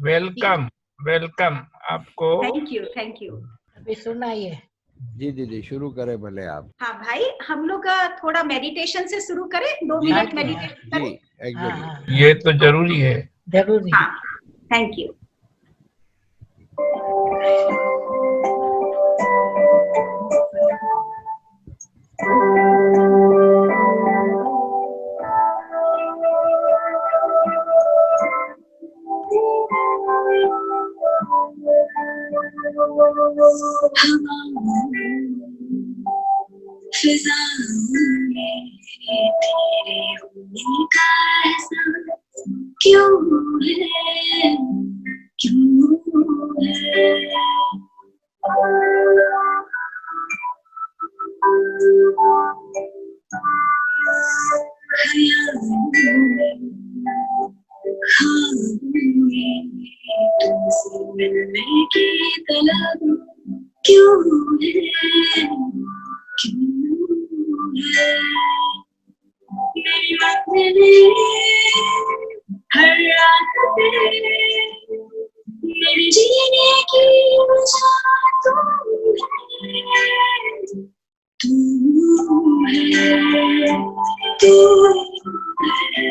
Welcome welcome आपको। Thank you thank you. अभी सुनाइए। जी दीदी शुरू करें भले आप। हाँ भाई, हम लोग थोड़ा मेडिटेशन से शुरू करें, 2 जी, मिनट जी, मेडिटेशन जी करें। एग्जैक्टली। ये तो जरूरी है। जरूरी। हाँ, थैंक यू। क्यों है, क्यों है? तुमसे मिलने की तलब क्यों है, क्यों है? मेरी मंजिलें हर रात तेरे, मेरे जीने की वजह तू है, तू है, तू है,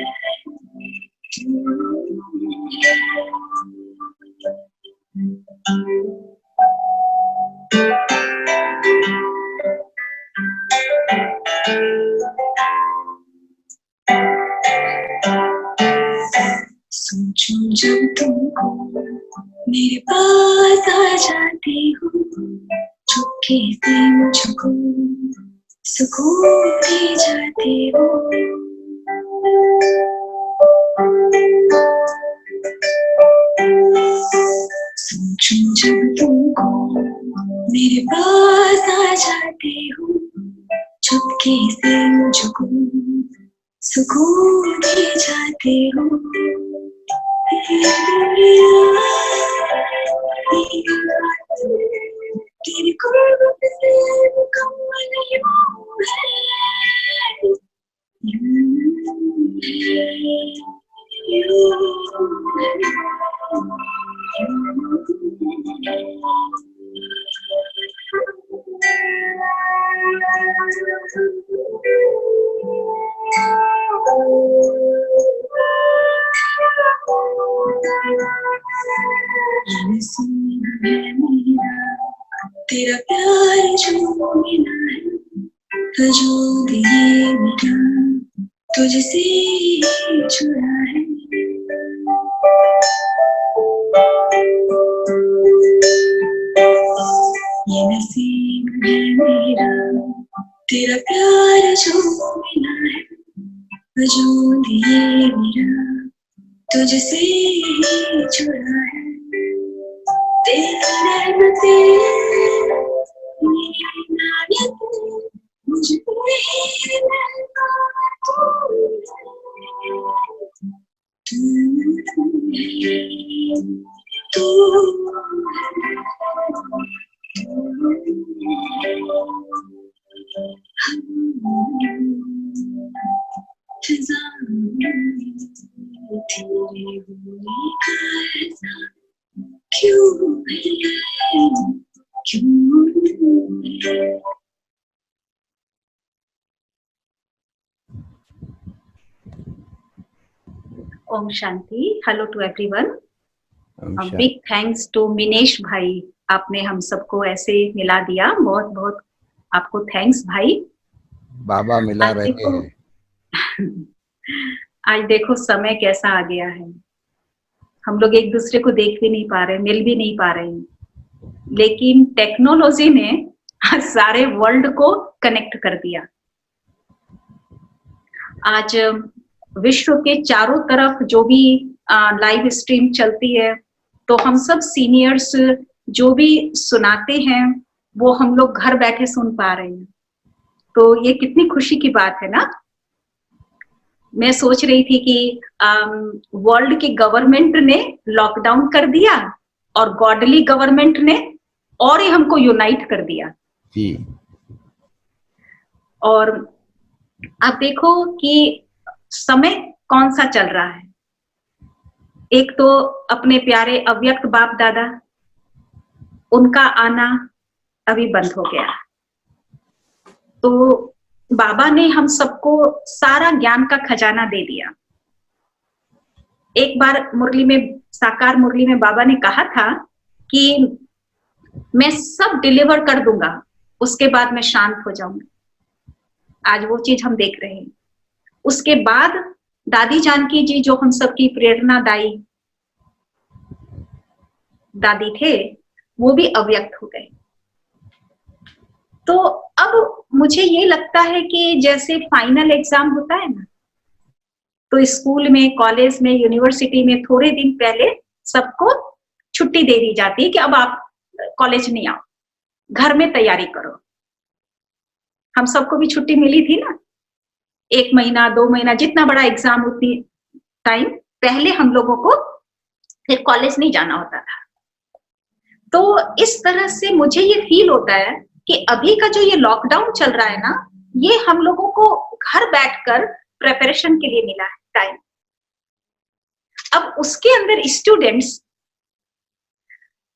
सोचूं जब तुमको मेरे पास आ जाती हो, चुपके से मुझको सुकून दे जाती हो। सोचूं जब तुमको मेरे पास आ जाती हो, चुपके से मुझको सुकून दे जाते हो। तेरी कुर्बत से मुकम्मल यूं है, तेरा प्यार जो मिला है, जो दिए मिला तुझसे छुड़ा है। ये नसीब है मेरा, तेरा प्यार जो मिला है, जो दिए मिला तुझसे छुड़ा है। तेरी रहमतें, मेरी इनायतें, मुझ पे रहता तू क्यों है, क्यों है? Om Shanti. Hello to everyone. Big thanks to Minesh भाई, आपने हम सबको ऐसे मिला दिया। बहुत बहुत आपको थैंक्स भाई। बाबा मिला रहे हैं। आज देखो समय कैसा आ गया है, हम लोग एक दूसरे को देख भी नहीं पा रहे, मिल भी नहीं पा रहे, लेकिन टेक्नोलॉजी ने सारे वर्ल्ड को कनेक्ट कर दिया। आज विश्व के चारों तरफ जो भी लाइव स्ट्रीम चलती है, तो हम सब सीनियर्स जो भी सुनाते हैं वो हम लोग घर बैठे सुन पा रहे हैं। तो ये कितनी खुशी की बात है ना। मैं सोच रही थी कि वर्ल्ड की गवर्नमेंट ने लॉकडाउन कर दिया और गॉडली गवर्नमेंट ने और ही हमको यूनाइट कर दिया जी। और आप देखो कि समय कौन सा चल रहा है। एक तो अपने प्यारे अव्यक्त बाप दादा, उनका आना अभी बंद हो गया। तो बाबा ने हम सबको सारा ज्ञान का खजाना दे दिया। एक बार मुरली में, साकार मुरली में बाबा ने कहा था कि मैं सब डिलीवर कर दूंगा, उसके बाद मैं शांत हो जाऊंगा। आज वो चीज हम देख रहे हैं। उसके बाद दादी जानकी जी, जो हम सबकी प्रेरणादायी दादी थे, वो भी अव्यक्त हो गए। तो अब मुझे ये लगता है कि जैसे फाइनल एग्जाम होता है ना, तो स्कूल में, कॉलेज में, यूनिवर्सिटी में थोड़े दिन पहले सबको छुट्टी दे दी जाती है कि अब आप कॉलेज नहीं आओ, घर में तैयारी करो। हम सबको भी छुट्टी मिली थी ना, 1 महीना 2 महीना, जितना बड़ा एग्जाम उतनी टाइम पहले हम लोगों को फिर कॉलेज नहीं जाना होता था। तो इस तरह से मुझे ये फील होता है कि अभी का जो ये लॉकडाउन चल रहा है ना, ये हम लोगों को घर बैठकर प्रिपरेशन के लिए मिला है टाइम। अब उसके अंदर स्टूडेंट्स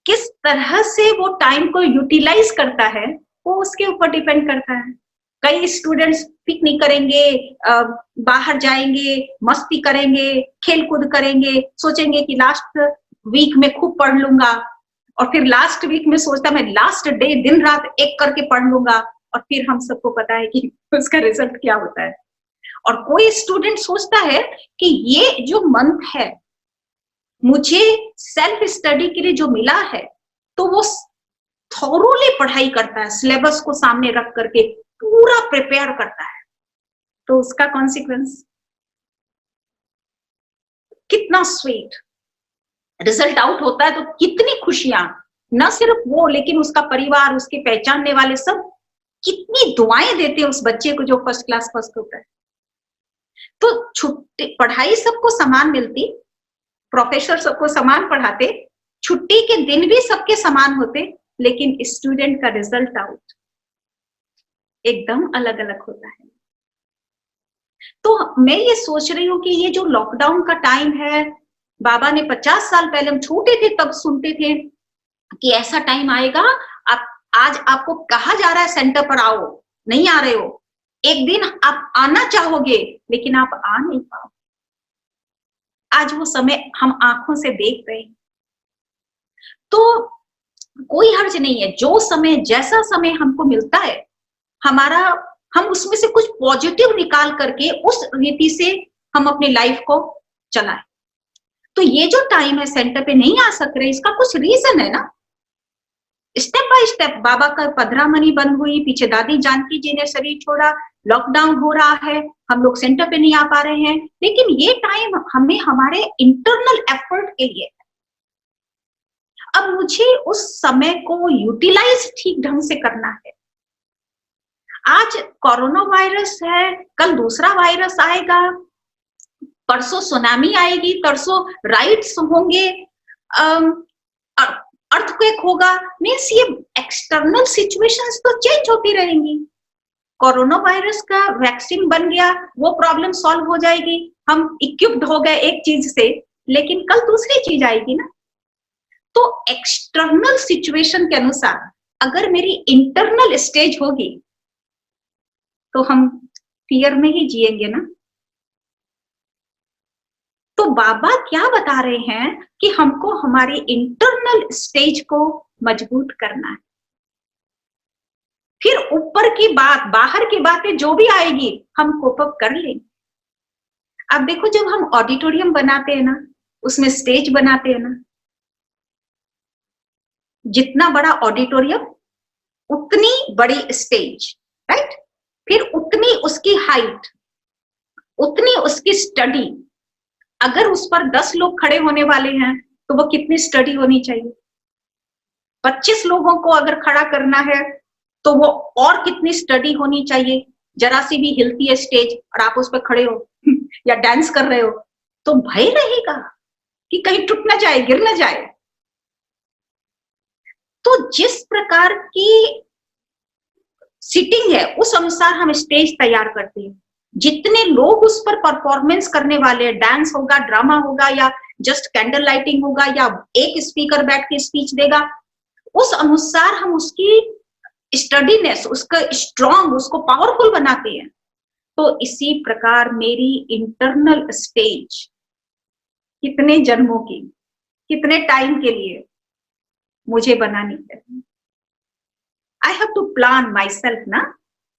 किस तरह से वो टाइम को यूटिलाइज करता है, वो उसके ऊपर डिपेंड करता है। कई स्टूडेंट्स पिकनिक करेंगे, बाहर जाएंगे, मस्ती करेंगे, खेल कूद करेंगे, सोचेंगे कि लास्ट वीक में खूब पढ़ लूंगा, और फिर लास्ट वीक में सोचता मैं लास्ट डे दिन रात एक करके पढ़ लूंगा, और फिर हम सबको पता है कि उसका रिजल्ट क्या होता है। और कोई स्टूडेंट सोचता है कि ये जो मंथ है मुझे सेल्फ स्टडी के लिए जो मिला है, तो वो थॉरोली पढ़ाई करता है, सिलेबस को सामने रख करके पूरा प्रिपेयर करता है। तो उसका कॉन्सिक्वेंस कितना स्वीट, रिजल्ट आउट होता है तो कितनी खुशियां, न सिर्फ वो लेकिन उसका परिवार, उसके पहचानने वाले सब कितनी दुआएं देते हैं उस बच्चे को जो फर्स्ट क्लास फर्स्ट होता है। तो छुट्टी, पढ़ाई सबको समान मिलती, प्रोफेसर सबको समान पढ़ाते, छुट्टी के दिन भी सबके समान होते, लेकिन स्टूडेंट का रिजल्ट आउट एकदम अलग अलग होता है। तो मैं ये सोच रही हूँ कि ये जो लॉकडाउन का टाइम है, बाबा ने 50 साल पहले, हम छोटे थे तब सुनते थे कि ऐसा टाइम आएगा, आप आज आपको कहा जा रहा है सेंटर पर आओ, नहीं आ रहे हो, एक दिन आप आना चाहोगे लेकिन आप आ नहीं पाओ। आज वो समय हम आंखों से देख रहे हैं। तो कोई हर्ज नहीं है, जो समय, जैसा समय हमको मिलता है, हम उसमें से कुछ पॉजिटिव निकाल करके उस रीति से हम अपनी लाइफ को चलाएं। तो ये जो टाइम है सेंटर पे नहीं आ सक रहे, इसका कुछ रीजन है ना। स्टेप बाय स्टेप बाबा का पधरामणि बंद हुई, पीछे दादी जानकी जी ने शरीर छोड़ा, लॉकडाउन हो रहा है, हम लोग सेंटर पे नहीं आ पा रहे हैं, लेकिन ये टाइम हमें हमारे इंटरनल एफर्ट के लिए। अब मुझे उस समय को यूटिलाइज ठीक ढंग से करना है। आज कोरोना वायरस है, कल दूसरा वायरस आएगा, परसों सुनामी आएगी, परसों राइट्स होंगे, अर्थक्वेक होगा। मीन्स ये एक्सटर्नल सिचुएशंस तो चेंज होती रहेंगी। कोरोना वायरस का वैक्सीन बन गया, वो प्रॉब्लम सॉल्व हो जाएगी, हम इक्विप्ड हो गए एक चीज से, लेकिन कल दूसरी चीज आएगी ना। तो एक्सटर्नल सिचुएशन के अनुसार अगर मेरी इंटरनल स्टेज होगी तो हम फियर में ही जिएंगे ना। तो बाबा क्या बता रहे हैं कि हमको हमारी इंटरनल स्टेज को मजबूत करना है, फिर ऊपर की बात, बाहर की बातें जो भी आएगी हम कोप अप कर लेंगे। अब देखो, जब हम ऑडिटोरियम बनाते हैं ना, उसमें स्टेज बनाते हैं ना, जितना बड़ा ऑडिटोरियम उतनी बड़ी स्टेज, राइट? फिर उतनी उसकी हाइट, उतनी उसकी स्टडी। अगर उस पर 10 लोग खड़े होने वाले हैं तो वो कितनी स्टडी होनी चाहिए? 25 लोगों को अगर खड़ा करना है तो वो और कितनी स्टडी होनी चाहिए? जरा सी भी हिलती है स्टेज और आप उस पर खड़े हो या डांस कर रहे हो तो भय रहेगा कि कहीं टूट ना जाए, गिर ना जाए। तो जिस प्रकार की सीटिंग है उस अनुसार हम स्टेज तैयार करते हैं। जितने लोग उस पर परफॉर्मेंस करने वाले हैं, डांस होगा, ड्रामा होगा या जस्ट कैंडल लाइटिंग होगा या एक स्पीकर बैठ के स्पीच देगा, उस अनुसार हम उसकी स्टडीनेस, उसका स्ट्रॉन्ग, उसको पावरफुल बनाते हैं। तो इसी प्रकार मेरी इंटरनल स्टेज कितने जन्मों की, कितने टाइम के लिए मुझे बनानी है। I have to plan myself ना।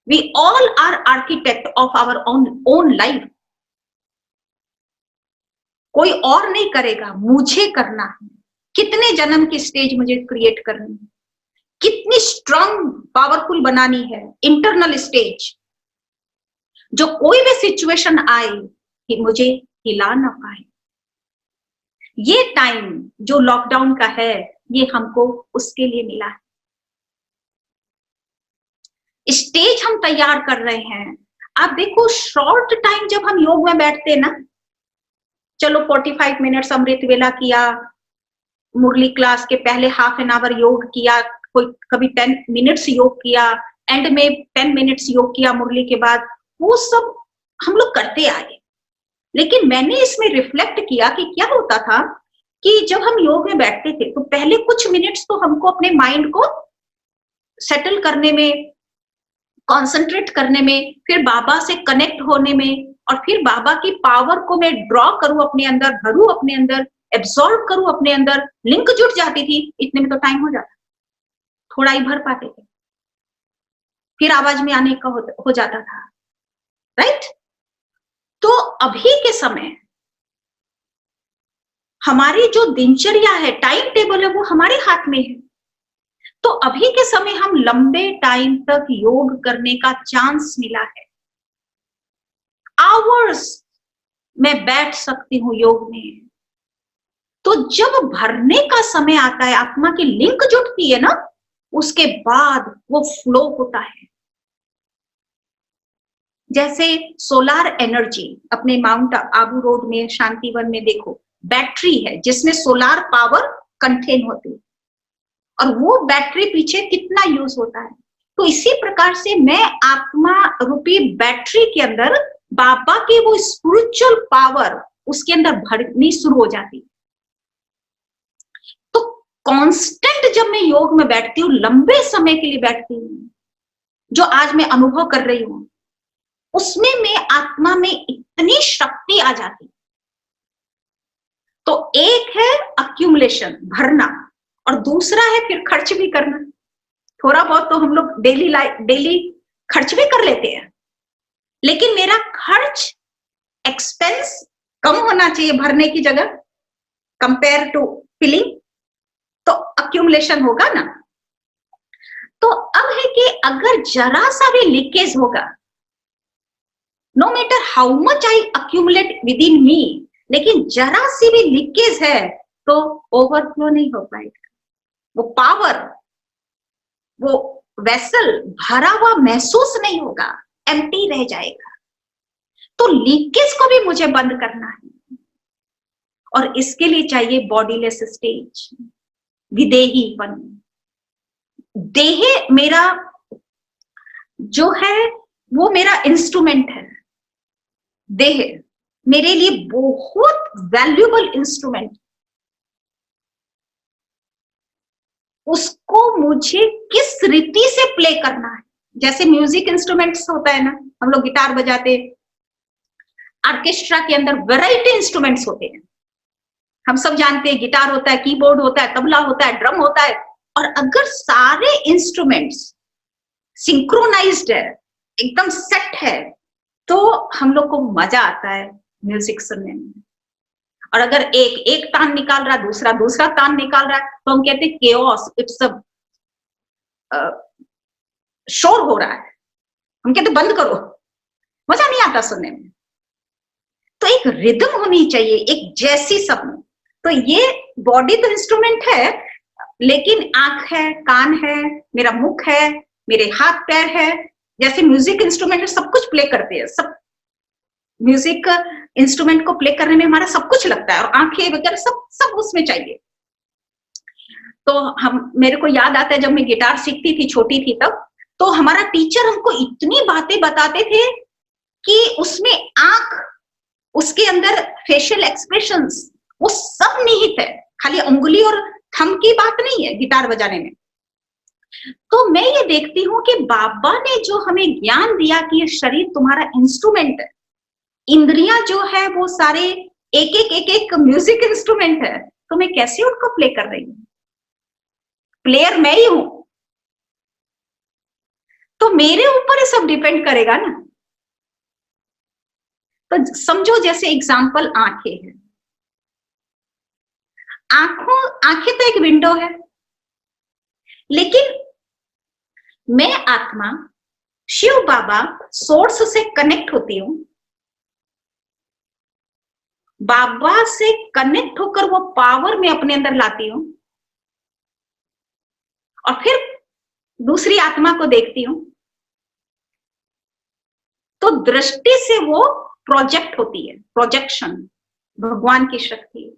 We all are architect of our own life. कोई और नहीं करेगा, मुझे करना है। कितने जन्म की स्टेज मुझे क्रिएट करनी है, कितनी स्ट्रांग पावरफुल बनानी है इंटरनल स्टेज, जो कोई भी सिचुएशन आए कि मुझे हिला ना पाए। ये टाइम जो लॉकडाउन का है, ये हमको उसके लिए मिला है। स्टेज हम तैयार कर रहे हैं। आप देखो, शॉर्ट टाइम जब हम योग में बैठते हैं ना, चलो 45 मिनट्स अमृत वेला किया, मुरली क्लास के पहले हाफ एन आवर योग किया, कोई कभी 10 मिनट्स योग किया, एंड में 10 मिनट्स योग किया मुरली के बाद, वो सब हम लोग करते आए। लेकिन मैंने इसमें रिफ्लेक्ट किया कि क्या होता था कि जब हम योग में बैठते थे तो पहले कुछ मिनट्स तो हमको अपने माइंड को सेटल करने में, कंसंट्रेट करने में, फिर बाबा से कनेक्ट होने में, और फिर बाबा की पावर को मैं ड्रॉ करूं अपने अंदर, भरूं अपने अंदर, एब्सॉर्ब करूं अपने अंदर, लिंक जुट जाती थी। इतने में तो टाइम हो जाता, थोड़ा ही भर पाते थे, फिर आवाज में आने का हो जाता था, राइट। तो अभी के समय हमारी जो दिनचर्या है, टाइम टेबल है, वो हमारे हाथ में है। तो अभी के समय हम लंबे टाइम तक योग करने का चांस मिला है। आवर्स मैं बैठ सकती हूँ योग में। तो जब भरने का समय आता है, आत्मा की लिंक जुटती है ना, उसके बाद वो फ्लो होता है। जैसे सोलार एनर्जी, अपने माउंट आबू रोड में शांतिवन में देखो, बैटरी है जिसमें सोलार पावर कंटेन होती है, और वो बैटरी पीछे कितना यूज होता है। तो इसी प्रकार से मैं आत्मा रूपी बैटरी के अंदर बाबा की वो स्पिरिचुअल पावर उसके अंदर भरनी शुरू हो जाती। तो कांस्टेंट जब मैं योग में बैठती हूँ, लंबे समय के लिए बैठती हूँ, जो आज मैं अनुभव कर रही हूँ, उसमें मैं आत्मा में इतनी शक्ति आ जाती। तो एक है अक्यूमुलेशन, भरना, और दूसरा है फिर खर्च भी करना। थोड़ा बहुत तो हम लोग डेली खर्च भी कर लेते हैं, लेकिन मेरा खर्च, एक्सपेंस कम होना चाहिए भरने की जगह, कंपेयर टू फिलिंग। तो अक्यूमुलेशन होगा ना। तो अब है कि अगर जरा सा भी लीकेज होगा, no matter how much I accumulate within me, लेकिन जरा सी भी लीकेज है तो ओवरफ्लो नहीं हो पाएगा। वो पावर, वो वेसल भरा हुआ महसूस नहीं होगा, एम्प्टी रह जाएगा। तो लीकेज को भी मुझे बंद करना है, और इसके लिए चाहिए बॉडीलेस स्टेज, विदेहीपन। देह मेरा जो है वो मेरा इंस्ट्रूमेंट है। देह मेरे लिए बहुत वैल्यूएबल इंस्ट्रूमेंट, उसको मुझे किस रीति से प्ले करना है। जैसे म्यूजिक इंस्ट्रूमेंट्स होता है ना, हम लोग गिटार बजाते, ऑर्केस्ट्रा के अंदर वैरायटी इंस्ट्रूमेंट्स होते हैं, हम सब जानते हैं। गिटार होता है, कीबोर्ड होता है, तबला होता है, ड्रम होता है। और अगर सारे इंस्ट्रूमेंट्स सिंक्रोनाइज्ड है, एकदम सेट है, तो हम लोग को मजा आता है म्यूजिक सुनने में। और अगर एक तान निकाल रहा, दूसरा तान निकाल रहा है, तो हम कहते हैं केओस, इट्स अ शोर हो रहा है, हम कहते बंद करो, मजा नहीं आता सुनने में। तो एक रिदम होनी चाहिए, एक जैसी सब में। तो ये बॉडी तो इंस्ट्रूमेंट है, लेकिन आंख है, कान है, मेरा मुख है, मेरे हाथ पैर है। जैसे म्यूजिक इंस्ट्रूमेंट सब कुछ प्ले करते हैं, सब म्यूजिक इंस्ट्रूमेंट को प्ले करने में हमारा सब कुछ लगता है, और आंखें वगैरह सब उसमें चाहिए। तो मेरे को याद आता है जब मैं गिटार सीखती थी, छोटी थी तब, तो हमारा टीचर हमको इतनी बातें बताते थे कि उसमें आंख, उसके अंदर फेशियल एक्सप्रेशंस, वो सब निहित है, खाली उंगली और थंब की बात नहीं है गिटार बजाने में। तो मैं ये देखती हूँ कि बाबा ने जो हमें ज्ञान दिया कि ये शरीर तुम्हारा इंस्ट्रूमेंट है, इंद्रियां जो है वो सारे एक एक म्यूजिक इंस्ट्रूमेंट है, तो मैं कैसे उनको प्ले कर रही हूँ? प्लेयर मैं ही हूं, तो मेरे ऊपर ये सब डिपेंड करेगा ना। तो समझो जैसे एग्जाम्पल आंखें हैं, आंखें तो एक विंडो है, लेकिन मैं आत्मा शिव बाबा सोर्स से कनेक्ट होती हूं, बाबा से कनेक्ट होकर वो पावर मैं अपने अंदर लाती हूं, और फिर दूसरी आत्मा को देखती हूं, तो दृष्टि से वो प्रोजेक्ट होती है, प्रोजेक्शन भगवान की शक्ति है।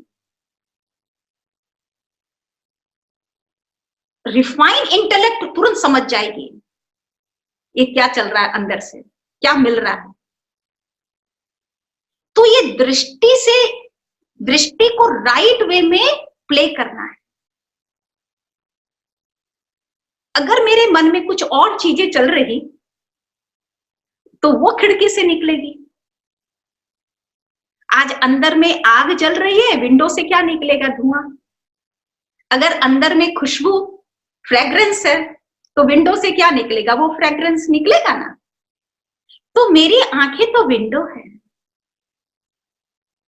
रिफाइन इंटेलेक्ट तुरंत समझ जाएगी ये क्या चल रहा है, अंदर से क्या मिल रहा है। तो ये दृष्टि से, दृष्टि को राइट वे में प्ले करना है। अगर मेरे मन में कुछ और चीजें चल रही तो वो खिड़की से निकलेगी। आज अंदर में आग जल रही है, विंडो से क्या निकलेगा? धुआं। अगर अंदर में खुशबू, फ्रेग्रेंस है, तो विंडो से क्या निकलेगा? वो फ्रेग्रेंस निकलेगा ना। तो मेरी आंखें तो विंडो है।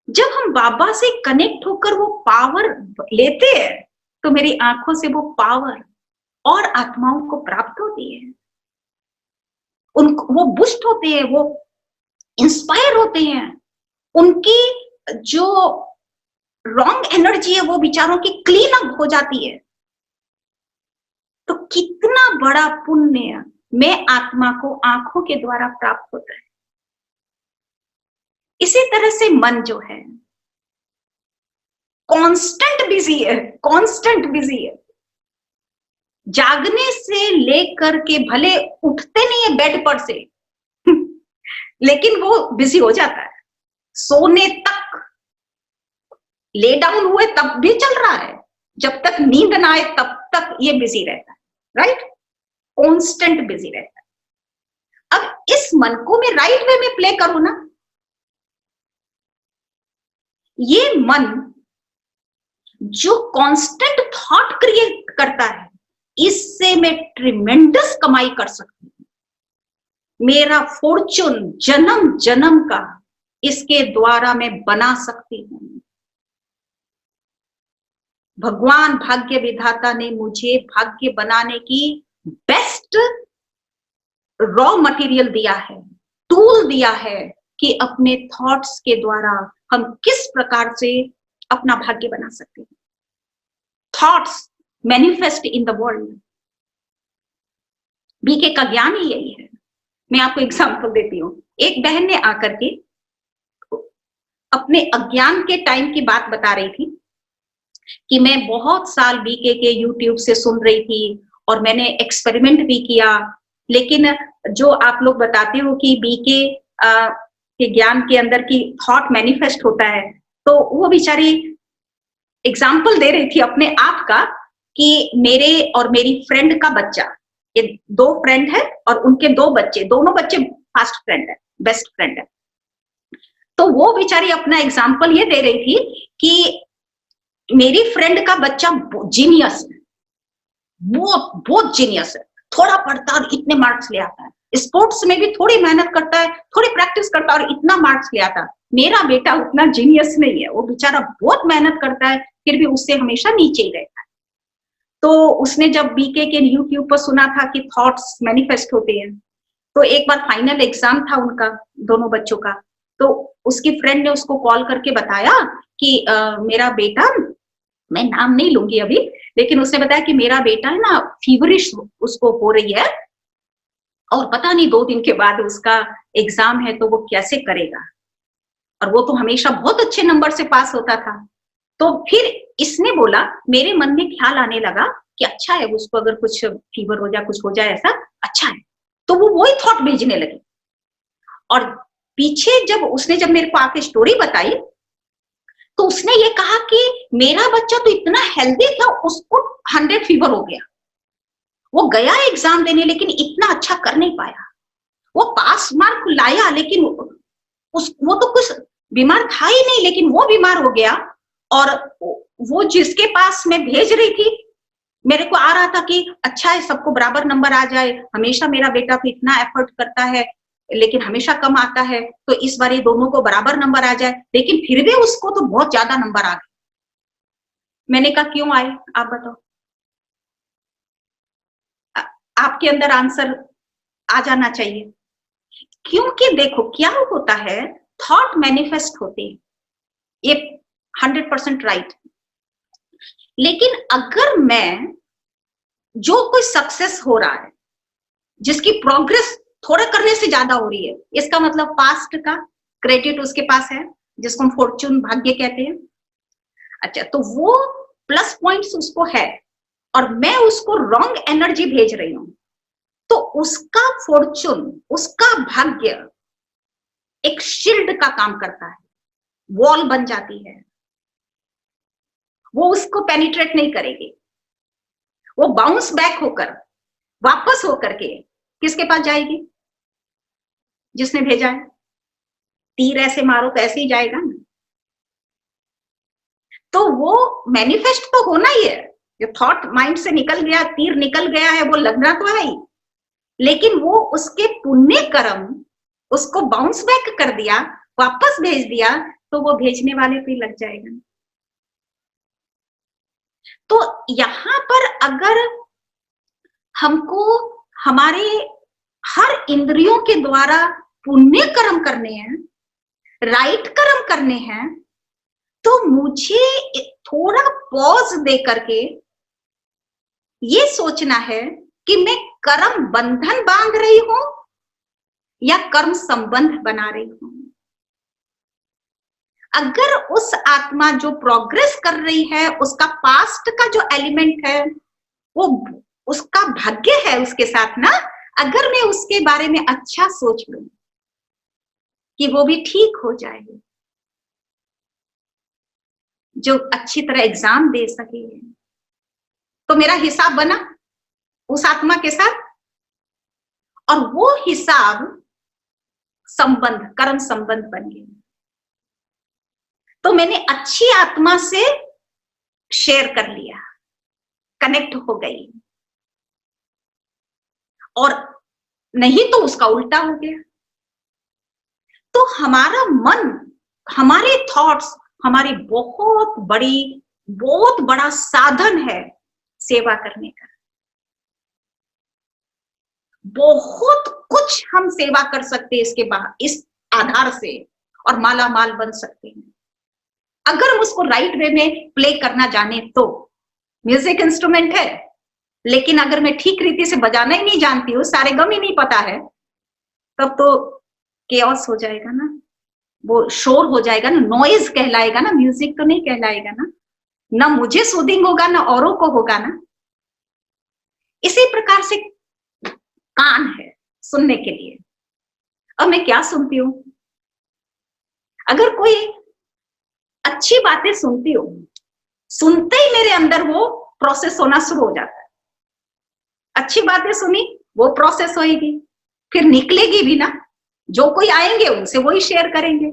जब हम बाबा से कनेक्ट होकर वो पावर लेते हैं, तो मेरी आंखों से वो पावर और आत्माओं को प्राप्त होती है, उनको वो बुस्ट होते हैं, वो इंस्पायर होते हैं, उनकी जो रॉन्ग एनर्जी है वो विचारों की क्लीन अप हो जाती है। तो कितना बड़ा पुण्य मैं आत्मा को आंखों के द्वारा प्राप्त होता है। इसी तरह से मन जो है कांस्टेंट बिजी है, कांस्टेंट बिजी है। जागने से लेकर के, भले उठते नहीं है बेड पर से लेकिन वो बिजी हो जाता है। सोने तक, ले डाउन हुए तब भी चल रहा है, जब तक नींद ना आए तब तक ये बिजी रहता है, राइट? कांस्टेंट बिजी रहता है। अब इस मन को मैं राइट वे में प्ले करूं ना, ये मन जो कांस्टेंट थॉट क्रिएट करता है, इससे मैं ट्रिमेंडस कमाई कर सकती हूँ। मेरा फॉर्चून जन्म जन्म का इसके द्वारा मैं बना सकती हूँ। भगवान भाग्य विधाता ने मुझे भाग्य बनाने की बेस्ट रॉ मटेरियल दिया है, टूल दिया है कि अपने थॉट्स के द्वारा हम किस प्रकार से अपना भाग्य बना सकते हैं। Thoughts manifest in the world. BK का ज्ञान ही यही है। मैं आपको एग्जांपल देती हूँ। एक बहन ने आकर के अपने अज्ञान के टाइम की बात बता रही थी कि मैं बहुत साल बीके के यूट्यूब से सुन रही थी और मैंने एक्सपेरिमेंट भी किया, लेकिन जो आप लोग बताते हो कि बीके के ज्ञान के अंदर की थॉट मैनिफेस्ट होता है, तो वो बेचारी एग्जाम्पल दे रही थी अपने आप का कि मेरे और मेरी फ्रेंड का बच्चा, ये दो फ्रेंड है और उनके दो बच्चे, दोनों बच्चे फास्ट फ्रेंड है, बेस्ट फ्रेंड है। तो वो बेचारी अपना एग्जाम्पल ये दे रही थी कि मेरी फ्रेंड का बच्चा जीनियस है, बहुत जीनियस है, थोड़ा पढ़ता और इतने मार्क्स ले आता है, स्पोर्ट्स में भी थोड़ी मेहनत करता है, थोड़ी प्रैक्टिस करता है और इतना मार्क्स ले आता है। मेरा बेटा उतना जीनियस नहीं है, वो बेचारा बहुत मेहनत करता है, फिर भी उससे हमेशा नीचे ही रहता है। तो उसने जब बीके के यूट्यूब पर सुना था कि थॉट्स मैनिफेस्ट होते हैं, तो एक बार फाइनल एग्जाम था उनका, दोनों बच्चों का, तो उसकी फ्रेंड ने उसको कॉल करके बताया कि मेरा बेटा, मैं नाम नहीं लूंगी अभी, लेकिन उसने बताया कि मेरा बेटा है ना, फीवरिश उसको हो रही है और पता नहीं 2 दिन के बाद उसका एग्जाम है, तो वो कैसे करेगा, और वो तो हमेशा बहुत अच्छे नंबर से पास होता था। तो फिर इसने बोला, मेरे मन में ख्याल आने लगा कि अच्छा है, उसको अगर कुछ फीवर हो जाए, कुछ हो जाए ऐसा, अच्छा है। तो वो वही थॉट भेजने लगी। और पीछे जब उसने मेरे को आके स्टोरी बताई, तो उसने ये कहा कि मेरा बच्चा तो इतना हेल्दी था, उसको 100 फीवर हो गया, वो गया एग्जाम देने लेकिन इतना अच्छा कर नहीं पाया, वो पास मार्क लाया लेकिन वो तो कुछ बीमार था ही नहीं, लेकिन वो बीमार हो गया। और वो जिसके पास मैं भेज रही थी, मेरे को आ रहा था कि अच्छा है सबको बराबर नंबर आ जाए, हमेशा मेरा बेटा तो इतना एफर्ट करता है लेकिन हमेशा कम आता है, तो इस बार ये दोनों को बराबर नंबर आ जाए, लेकिन फिर भी उसको तो बहुत ज्यादा नंबर आ गए। मैंने कहा क्यों आए, आप बताओ। आपके अंदर आंसर आ जाना चाहिए, क्योंकि देखो क्या होता है, थॉट मैनिफेस्ट होते हैं, ये 100% राइट। लेकिन अगर मैं जो कोई सक्सेस हो रहा है, जिसकी प्रोग्रेस थोड़ा करने से ज्यादा हो रही है, इसका मतलब पास्ट का क्रेडिट उसके पास है, जिसको हम फॉर्चून भाग्य कहते हैं। अच्छा, तो वो प्लस पॉइंट्स उसको है और मैं उसको रॉन्ग एनर्जी भेज रही हूं, तो उसका फॉर्चून, उसका भाग्य एक शील्ड का काम करता है, वॉल बन जाती है, वो उसको पेनिट्रेट नहीं करेगी, वो बाउंस बैक होकर, वापस होकर के किसके पास जाएगी, जिसने भेजा है। तीर ऐसे मारो तो ऐसे ही जाएगा ना। तो वो मैनिफेस्ट तो होना ही है, जो थॉट माइंड से निकल गया, तीर निकल गया है, वो लगना तो है ही, लेकिन वो उसके पुण्य कर्म उसको बाउंस बैक कर दिया, वापस भेज दिया, तो वो भेजने वाले पे लग जाएगा। तो यहां पर अगर हमको हमारे हर इंद्रियों के द्वारा पुण्य कर्म करने हैं, राइट कर्म करने हैं, तो मुझे थोड़ा पॉज दे करके ये सोचना है कि मैं कर्म बंधन बांध रही हूं या कर्म संबंध बना रही हूं। अगर उस आत्मा जो प्रोग्रेस कर रही है, उसका पास्ट का जो एलिमेंट है, वो उसका भाग्य है उसके साथ ना, अगर मैं उसके बारे में अच्छा सोच लूं कि वो भी ठीक हो जाएगी, जो अच्छी तरह एग्जाम दे सके, तो मेरा हिसाब बना उस आत्मा के साथ, और वो हिसाब संबंध, कर्म संबंध बन गया। तो मैंने अच्छी आत्मा से शेयर कर लिया, कनेक्ट हो गई, और नहीं तो उसका उल्टा हो गया। तो हमारा मन, हमारे थॉट्स हमारी बहुत बड़ा साधन है सेवा करने का। बहुत कुछ हम सेवा कर सकते हैं इसके बाहर, इस आधार से, और माला माल बन सकते हैं अगर हम उसको राइट वे में प्ले करना जाने तो। म्यूजिक इंस्ट्रूमेंट है, लेकिन अगर मैं ठीक रीति से बजाना ही नहीं जानती हूँ, सारे गम ही नहीं पता है, तब तो केओस हो जाएगा ना, वो शोर हो जाएगा ना, नॉइज कहलाएगा ना, म्यूजिक तो नहीं कहलाएगा ना, ना मुझे सूदिंग होगा ना औरों को होगा ना। इसी प्रकार से कान है सुनने के लिए। अब मैं क्या सुनती हूँ, अगर कोई अच्छी बातें सुनती हूँ, सुनते ही मेरे अंदर वो प्रोसेस होना शुरू हो जाता है। अच्छी बातें सुनी, वो प्रोसेस होगी, फिर निकलेगी भी ना, जो कोई आएंगे उनसे वही शेयर करेंगे,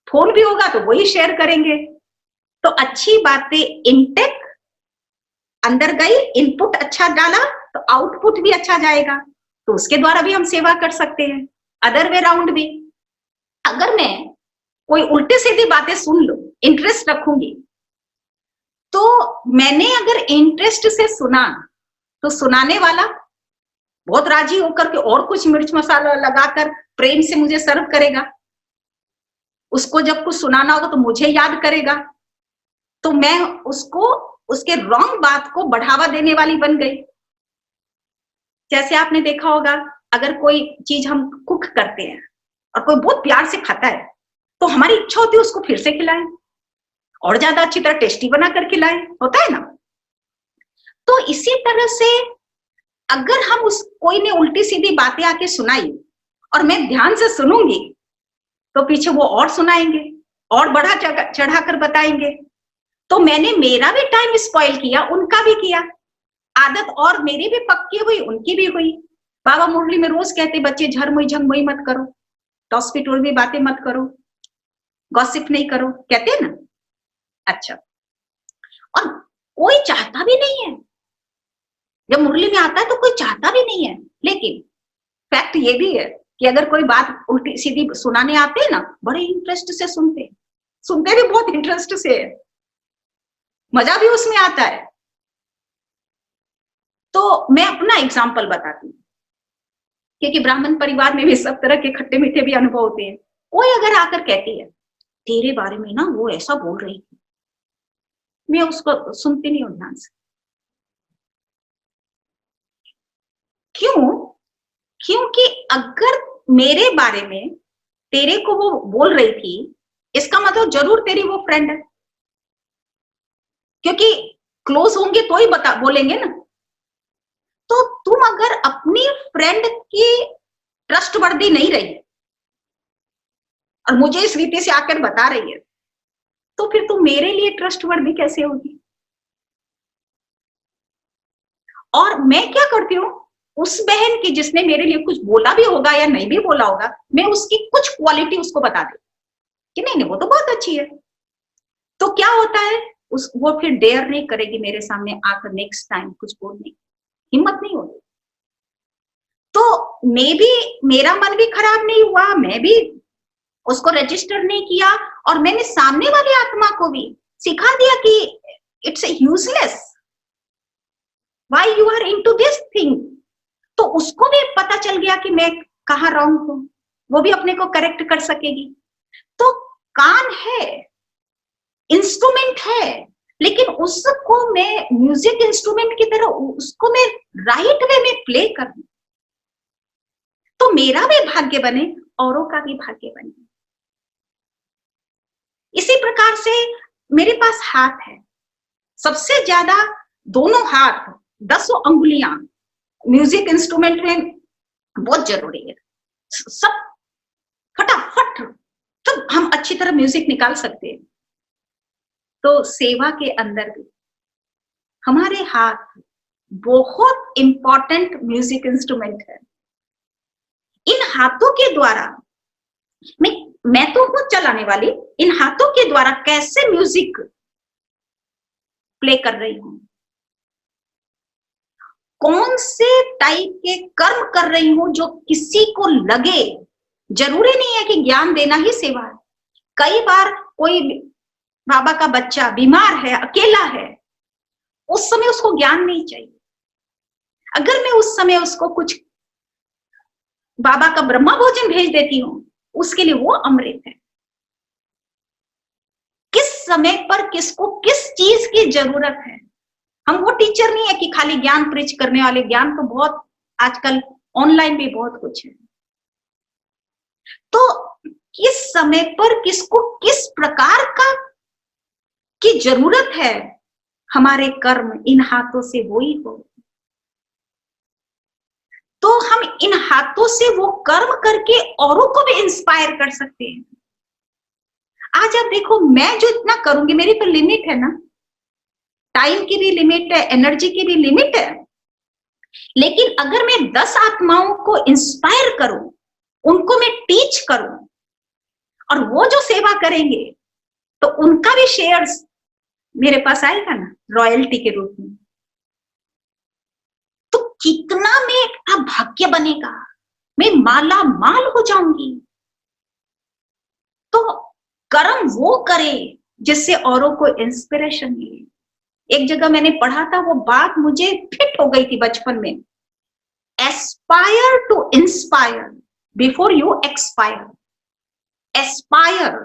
फोन भी होगा तो वही शेयर करेंगे। तो अच्छी बातें इनटेक अंदर गई, इनपुट अच्छा डाला तो आउटपुट भी अच्छा जाएगा, तो उसके द्वारा भी हम सेवा कर सकते हैं। अदर वे राउंड भी, अगर मैं कोई उल्टी सीधी बातें सुन लूं, इंटरेस्ट रखूंगी, तो मैंने अगर इंटरेस्ट से सुना तो सुनाने वाला बहुत राजी होकर के और कुछ मिर्च मसाला लगाकर प्रेम से मुझे सर्व करेगा। उसको जब कुछ सुनाना होगा तो मुझे याद करेगा, तो मैं उसको उसके रॉन्ग बात को बढ़ावा देने वाली बन गई। जैसे आपने देखा होगा, अगर कोई चीज हम कुक करते हैं और कोई बहुत प्यार से खाता है, तो हमारी इच्छा होती है उसको फिर से खिलाएं और ज्यादा अच्छी तरह टेस्टी बना कर खिलाएं, होता है ना। तो इसी तरह से अगर हम कोई ने उल्टी सीधी बातें आके सुनाई और मैं ध्यान से सुनूंगी, तो पीछे वो और सुनाएंगे और बढ़ा चढ़ा कर बताएंगे। तो मैंने मेरा भी टाइम स्पॉइल किया, उनका भी किया। आदत और मेरी भी पक्की हुई, उनकी भी हुई। बाबा मुरली में रोज कहते बच्चे झरमुई झंगमुई मत करो, टॉस्पी टोलवी बातें मत करो, गॉसिप नहीं करो, कहते हैं ना। अच्छा, और कोई चाहता भी नहीं है, जब मुरली में आता है तो कोई चाहता भी नहीं है। लेकिन फैक्ट ये भी है कि अगर कोई बात उल्टी सीधी सुनाने आते हैं ना, बड़े इंटरेस्ट से सुनते भी बहुत इंटरेस्ट से है, मजा भी उसमें आता है। तो मैं अपना एग्जाम्पल बताती हूँ, क्योंकि ब्राह्मण परिवार में भी सब तरह के खट्टे मीठे भी अनुभव होते हैं। कोई अगर आकर कहती है तेरे बारे में ना वो ऐसा बोल रही थी, मैं उसको सुनती नहीं हूँ ध्यान से। क्यों? क्योंकि अगर मेरे बारे में तेरे को वो बोल रही थी, इसका मतलब जरूर तेरी वो फ्रेंड है, क्योंकि क्लोज होंगे तो ही बोलेंगे ना। तो तुम अगर अपनी फ्रेंड की ट्रस्टवर्दी नहीं रही और मुझे इस रीति से आकर बता रही है, तो फिर तुम मेरे लिए ट्रस्टवर्दी कैसे होगी? और मैं क्या करती हूँ, उस बहन की जिसने मेरे लिए कुछ बोला भी होगा या नहीं भी बोला होगा, मैं उसकी कुछ क्वालिटी उसको बता दी कि नहीं वो तो बहुत अच्छी है। तो क्या होता है, वो फिर डेयर नहीं करेगी मेरे सामने आकर नेक्स्ट टाइम कुछ बोलने की, हिम्मत नहीं होगी। तो मेरा मन भी खराब नहीं हुआ, मैं भी उसको रजिस्टर नहीं किया, और मैंने सामने वाली आत्मा को भी सिखा दिया कि it's useless, why you are into this thing. तो उसको भी पता चल गया कि मैं कहाँ रॉन्ग हूं, वो भी अपने को करेक्ट कर सकेगी। तो कान है, इंस्ट्रूमेंट है, लेकिन उसको मैं म्यूजिक इंस्ट्रूमेंट की तरह उसको मैं राइट वे में प्ले करूं, तो मेरा भी भाग्य बने, औरों का भी भाग्य बने। इसी प्रकार से मेरे पास हाथ है, सबसे ज्यादा दोनों हाथ 10 अंगुलियां म्यूजिक इंस्ट्रूमेंट में बहुत जरूरी है। सब फटाफट सब हम अच्छी तरह म्यूजिक निकाल सकते हैं। तो सेवा के अंदर भी हमारे हाथ बहुत इंपॉर्टेंट म्यूजिक इंस्ट्रूमेंट है। इन हाथों के द्वारा मैं तो हूं चलाने वाली, इन हाथों के द्वारा कैसे म्यूजिक प्ले कर रही हूं, कौन से टाइप के कर्म कर रही हूं जो किसी को लगे। जरूरी नहीं है कि ज्ञान देना ही सेवा है। कई बार कोई बाबा का बच्चा बीमार है, अकेला है, उस समय उसको ज्ञान नहीं चाहिए। अगर मैं उस समय उसको कुछ बाबा का ब्रह्मा भोजन भेज देती हूँ, उसके लिए वो अमृत है। किस समय पर किसको किस चीज की जरूरत है। हम वो टीचर नहीं है कि खाली ज्ञान प्रीच करने वाले। ज्ञान तो बहुत आजकल ऑनलाइन भी बहुत कुछ है। तो किस समय पर किसको किस प्रकार की जरूरत है, हमारे कर्म इन हाथों से वो ही हो। तो हम इन हाथों से वो कर्म करके औरों को भी इंस्पायर कर सकते हैं। आज आप देखो, मैं जो इतना करूंगी, मेरी तो लिमिट है ना, टाइम की भी लिमिट है, एनर्जी की भी लिमिट है। लेकिन अगर मैं 10 आत्माओं को इंस्पायर करूं, उनको मैं टीच करूं, और वो जो सेवा करेंगे तो उनका भी शेयर्स मेरे पास आएगा ना, रॉयल्टी के रूप में। तो कितना मेरा भाग्य बनेगा, मैं माला माल हो जाऊंगी। तो कर्म वो करे जिससे औरों को इंस्पिरेशन मिले। एक जगह मैंने पढ़ा था, वो बात मुझे फिट हो गई थी बचपन में। Aspire to inspire before you expire, aspire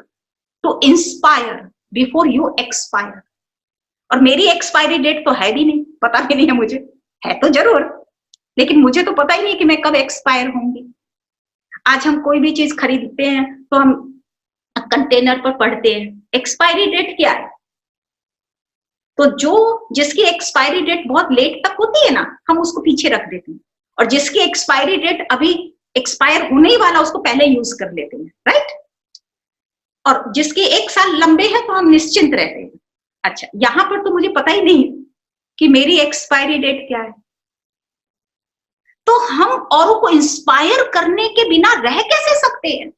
to inspire before you expire. और मेरी एक्सपायरी डेट तो है भी नहीं, पता भी नहीं है मुझे, है तो जरूर, लेकिन मुझे तो पता ही नहीं कि मैं कब एक्सपायर होंगी। आज हम कोई भी चीज खरीदते हैं तो हम कंटेनर पर पढ़ते हैं एक्सपायरी डेट क्या है। तो जिसकी एक्सपायरी डेट बहुत लेट तक होती है ना, हम उसको पीछे रख देते हैं, और जिसकी एक्सपायरी डेट अभी एक्सपायर होने ही वाला, उसको पहले यूज कर लेते हैं, राइट। और जिसके 1 साल लंबे हैं तो हम निश्चिंत रहते हैं। अच्छा, यहां पर तो मुझे पता ही नहीं कि मेरी एक्सपायरी डेट क्या है। तो हम औरों को इंस्पायर करने के बिना रह कैसे सकते हैं?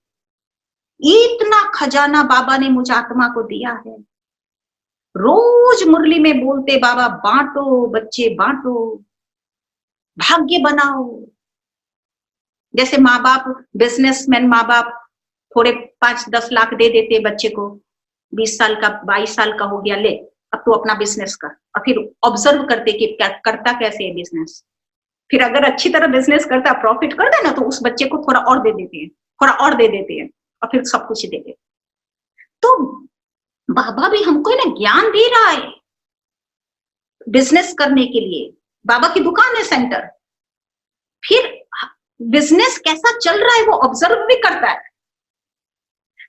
इतना खजाना बाबा ने मुझ आत्मा को दिया है। रोज मुरली में बोलते बाबा, बांटो बच्चे बांटो, भाग्य बनाओ। जैसे माँ बाप, बिजनेसमैन माँ बाप थोड़े 5-10 लाख दे देते बच्चे को, 20 साल का 22 साल का हो गया, ले अब तू अपना बिजनेस कर। और फिर ऑब्जर्व करते कि क्या करता, कैसे है बिजनेस। फिर अगर अच्छी तरह बिजनेस करता, प्रॉफिट कर देना, तो उस बच्चे को थोड़ा और दे देते हैं, थोड़ा और दे देते हैं, और फिर सब कुछ दे देते। तो बाबा भी हमको ना ज्ञान दे रहा है बिजनेस करने के लिए। बाबा की दुकान है सेंटर, फिर बिजनेस कैसा चल रहा है वो ऑब्जर्व भी करता है।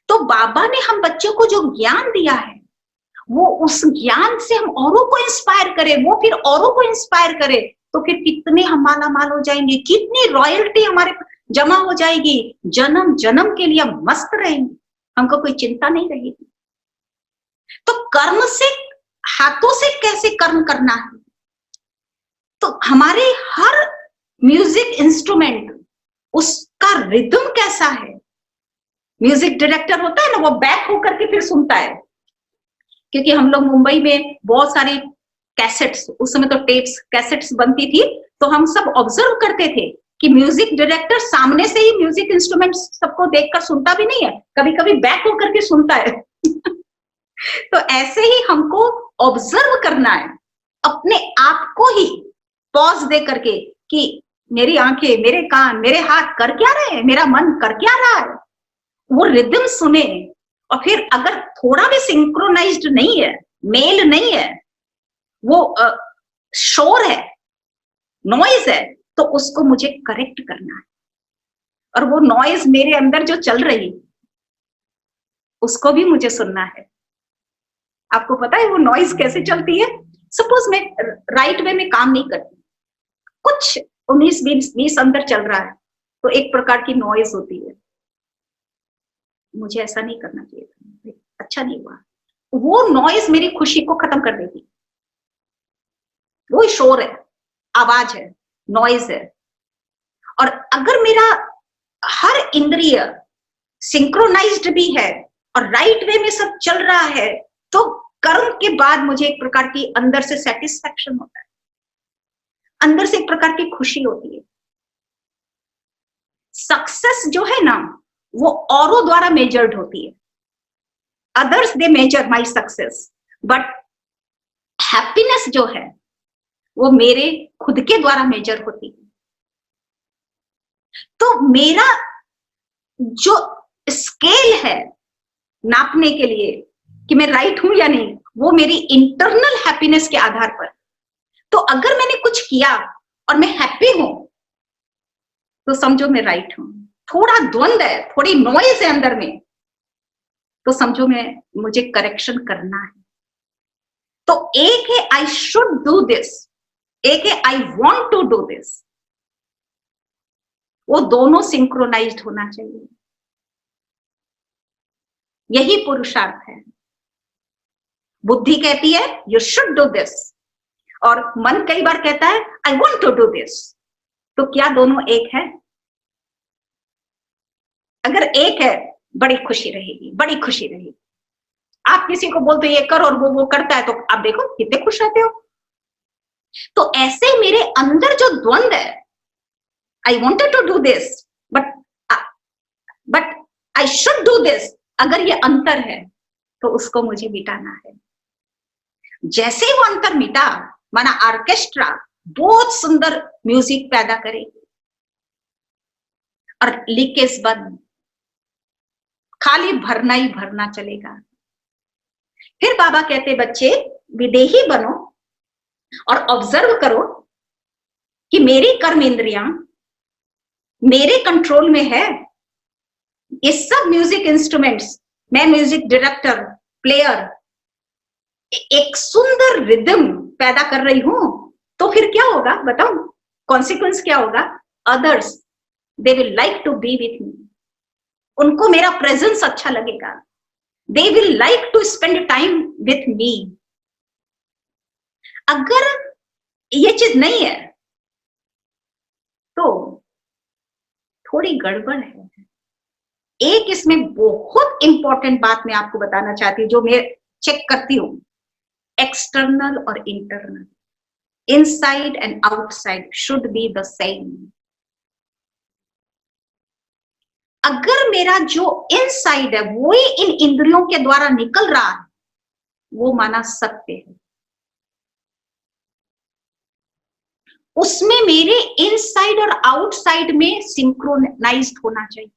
तो बाबा ने हम बच्चों को जो ज्ञान दिया है, वो उस ज्ञान से हम औरों को इंस्पायर करें, वो फिर औरों को इंस्पायर करे, तो फिर कितने हम माला माल हो जाएंगे, कितनी रॉयल्टी हमारे जमा हो जाएगी, जन्म जन्म के लिए हम मस्त रहेंगे, हमको कोई चिंता नहीं रहेगी। तो कर्म से, हाथों से कैसे कर्म करना है, तो हमारे हर म्यूजिक इंस्ट्रूमेंट, उसका रिदम कैसा है। म्यूजिक डायरेक्टर होता है ना, वो बैक होकर के फिर सुनता है, क्योंकि हम लोग मुंबई में बहुत सारी कैसेट्स, उस समय तो टेप्स कैसेट्स बनती थी, तो हम सब ऑब्जर्व करते थे कि म्यूजिक डायरेक्टर सामने से ही म्यूजिक इंस्ट्रूमेंट सबको देखकर सुनता भी नहीं है, कभी कभी बैक होकर के सुनता है। तो ऐसे ही हमको ऑब्जर्व करना है, अपने आप को ही पॉज दे करके कि मेरी आंखें, मेरे कान, मेरे हाथ कर क्या रहे हैं, मेरा मन कर क्या रहा है, वो रिदम सुने। और फिर अगर थोड़ा भी सिंक्रोनाइज्ड नहीं है, मेल नहीं है, वो शोर है, नॉइज है, तो उसको मुझे करेक्ट करना है। और वो नॉइज मेरे अंदर जो चल रही, उसको भी मुझे सुनना है। आपको पता है वो नॉइज कैसे चलती है? सपोज मैं राइट वे में काम नहीं करती, कुछ 19-20 अंदर चल रहा है, तो एक प्रकार की नॉइज होती है, मुझे ऐसा नहीं करना चाहिए था, अच्छा नहीं हुआ। वो नॉइज मेरी खुशी को खत्म कर देती। वो शोर है, आवाज है, नॉइज है। और अगर मेरा हर इंद्रिय सिंक्रोनाइज्ड भी है और राइट वे में सब चल रहा है, तो कर्म के बाद मुझे एक प्रकार की अंदर से सेटिस्फैक्शन होता है, अंदर से एक प्रकार की खुशी होती है। सक्सेस जो है ना, वो औरों द्वारा मेजर्ड होती है। Others they measure my success, but happiness जो है वो मेरे खुद के द्वारा मेजर होती है। तो मेरा जो स्केल है नापने के लिए कि मैं राइट हूं या नहीं, वो मेरी इंटरनल हैप्पीनेस के आधार पर। तो अगर मैंने कुछ किया और मैं हैप्पी हूं, तो समझो मैं राइट हूं। थोड़ा द्वंद है, थोड़ी नॉइज है अंदर में, तो समझो मुझे करेक्शन करना है। तो एक है आई शुड डू दिस, एक है I want to do this. वो दोनों सिंक्रोनाइज्ड होना चाहिए, यही पुरुषार्थ है। बुद्धि कहती है यू शुड डू दिस, और मन कई बार कहता है I want to do this. तो क्या दोनों एक है? अगर एक है, बड़ी खुशी रहेगी, बड़ी खुशी रहेगी। आप किसी को बोलते ये कर और वो करता है, तो आप देखो कितने खुश रहते हो। तो ऐसे मेरे अंदर जो द्वंद है, I wanted to do this but I should do this, अगर ये अंतर है तो उसको मुझे मिटाना है। जैसे ही वो अंतर मिटा, माना ऑर्केस्ट्रा बहुत सुंदर म्यूजिक पैदा करेगी और लीकेज बंद, खाली भरना ही भरना चलेगा। फिर बाबा कहते बच्चे विदेही बनो और ऑब्जर्व करो कि मेरी कर्म इंद्रियां मेरे कंट्रोल में है। ये सब म्यूजिक इंस्ट्रूमेंट्स, मैं म्यूजिक डायरेक्टर, प्लेयर, एक सुंदर रिदम पैदा कर रही हूं, तो फिर क्या होगा बताओ? कॉन्सिक्वेंस क्या होगा? Others they will like to be with me, उनको मेरा प्रेजेंस अच्छा लगेगा, they will like to spend time with me. अगर ये चीज नहीं है तो थोड़ी गड़बड़ है। एक इसमें बहुत इंपॉर्टेंट बात मैं आपको बताना चाहती हूँ, जो मैं चेक करती हूँ, एक्सटर्नल और internal, inside and outside should be the same. अगर मेरा जो इनसाइड है वो ही इन इंद्रियों के द्वारा निकल रहा है, वो माना सत्य है। उसमें मेरे इनसाइड और आउटसाइड में सिंक्रोनाइज्ड होना चाहिए।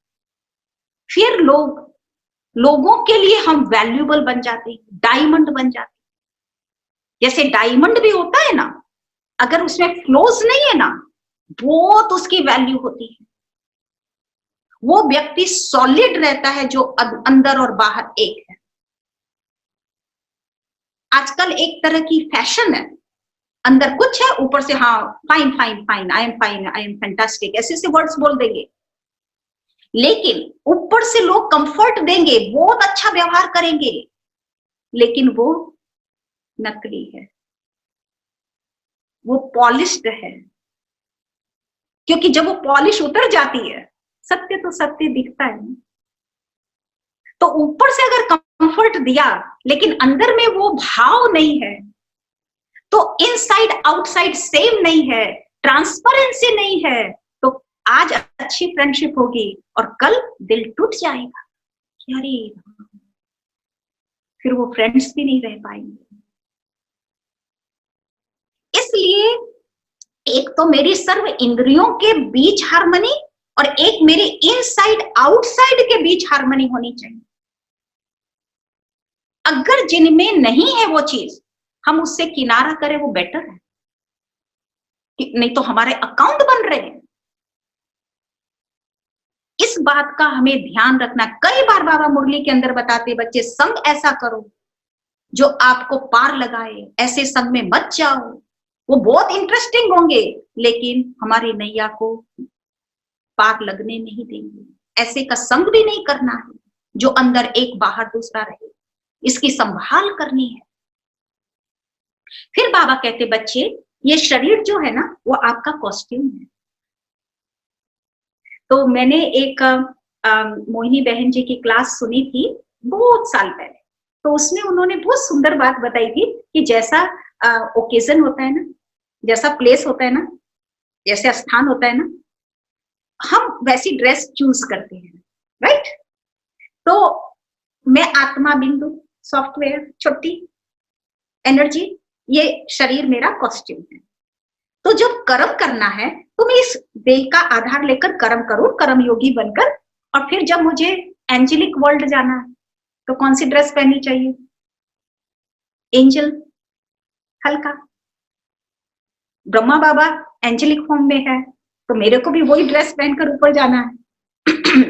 फिर लोगों के लिए हम वैल्यूएबल बन जाते हैं, डायमंड बन जाते हैं। जैसे डायमंड भी होता है ना, अगर उसमें फ्लोज नहीं है ना, बहुत उसकी वैल्यू होती है। वो व्यक्ति सॉलिड रहता है जो अंदर और बाहर एक है। आजकल एक तरह की फैशन है, अंदर कुछ है, ऊपर से हाँ fine fine fine, I am fantastic, ऐसे ऐसे वर्ड्स बोल देंगे। लेकिन ऊपर से लोग कंफर्ट देंगे, बहुत अच्छा व्यवहार करेंगे, लेकिन वो नकली है, वो पॉलिश्ड है। क्योंकि जब वो पॉलिश उतर जाती है, सत्य तो सत्य दिखता है। तो ऊपर से अगर कंफर्ट दिया लेकिन अंदर में वो भाव नहीं है, तो इनसाइड आउटसाइड सेम नहीं है, ट्रांसपेरेंसी नहीं है, तो आज अच्छी फ्रेंडशिप होगी और कल दिल टूट जाएगा, अरे फिर वो फ्रेंड्स भी नहीं रह पाएंगे। इसलिए एक तो मेरी सर्व इंद्रियों के बीच हार्मनी और एक मेरे इनसाइड आउटसाइड के बीच हार्मनी होनी चाहिए। अगर जिनमें नहीं है वो चीज, हम उससे किनारा करें, वो बेटर है। नहीं तो हमारे अकाउंट बन रहे हैं। इस बात का हमें ध्यान रखना। कई बार बाबा मुरली के अंदर बताते, बच्चे संग ऐसा करो जो आपको पार लगाए, ऐसे संग में मत जाओ, वो बहुत इंटरेस्टिंग होंगे लेकिन हमारी नैया को पार लगने नहीं देंगे। ऐसे का संग भी नहीं करना है जो अंदर एक बाहर दूसरा रहे, इसकी संभाल करनी है। फिर बाबा कहते, बच्चे ये शरीर जो है ना, वो आपका कॉस्ट्यूम है। तो मैंने एक मोहिनी बहन जी की क्लास सुनी थी बहुत साल पहले, तो उसमें उन्होंने बहुत सुंदर बात बताई थी कि जैसा ओकेजन होता है ना, जैसा प्लेस होता है ना, जैसे स्थान होता है ना, हम वैसी ड्रेस चूज करते हैं, राइट। तो मैं आत्मा बिंदु, सॉफ्टवेयर, छोटी एनर्जी, ये शरीर मेरा कॉस्ट्यूम है। तो जब कर्म करना है तो मैं इस देह का आधार लेकर कर्म करूं, कर्म योगी बनकर, और फिर जब मुझे एंजेलिक वर्ल्ड जाना है तो कौन सी ड्रेस पहननी चाहिए? एंजल, हल्का। ब्रह्मा बाबा एंजेलिक फॉर्म में है तो मेरे को भी वही ड्रेस पहनकर ऊपर जाना है।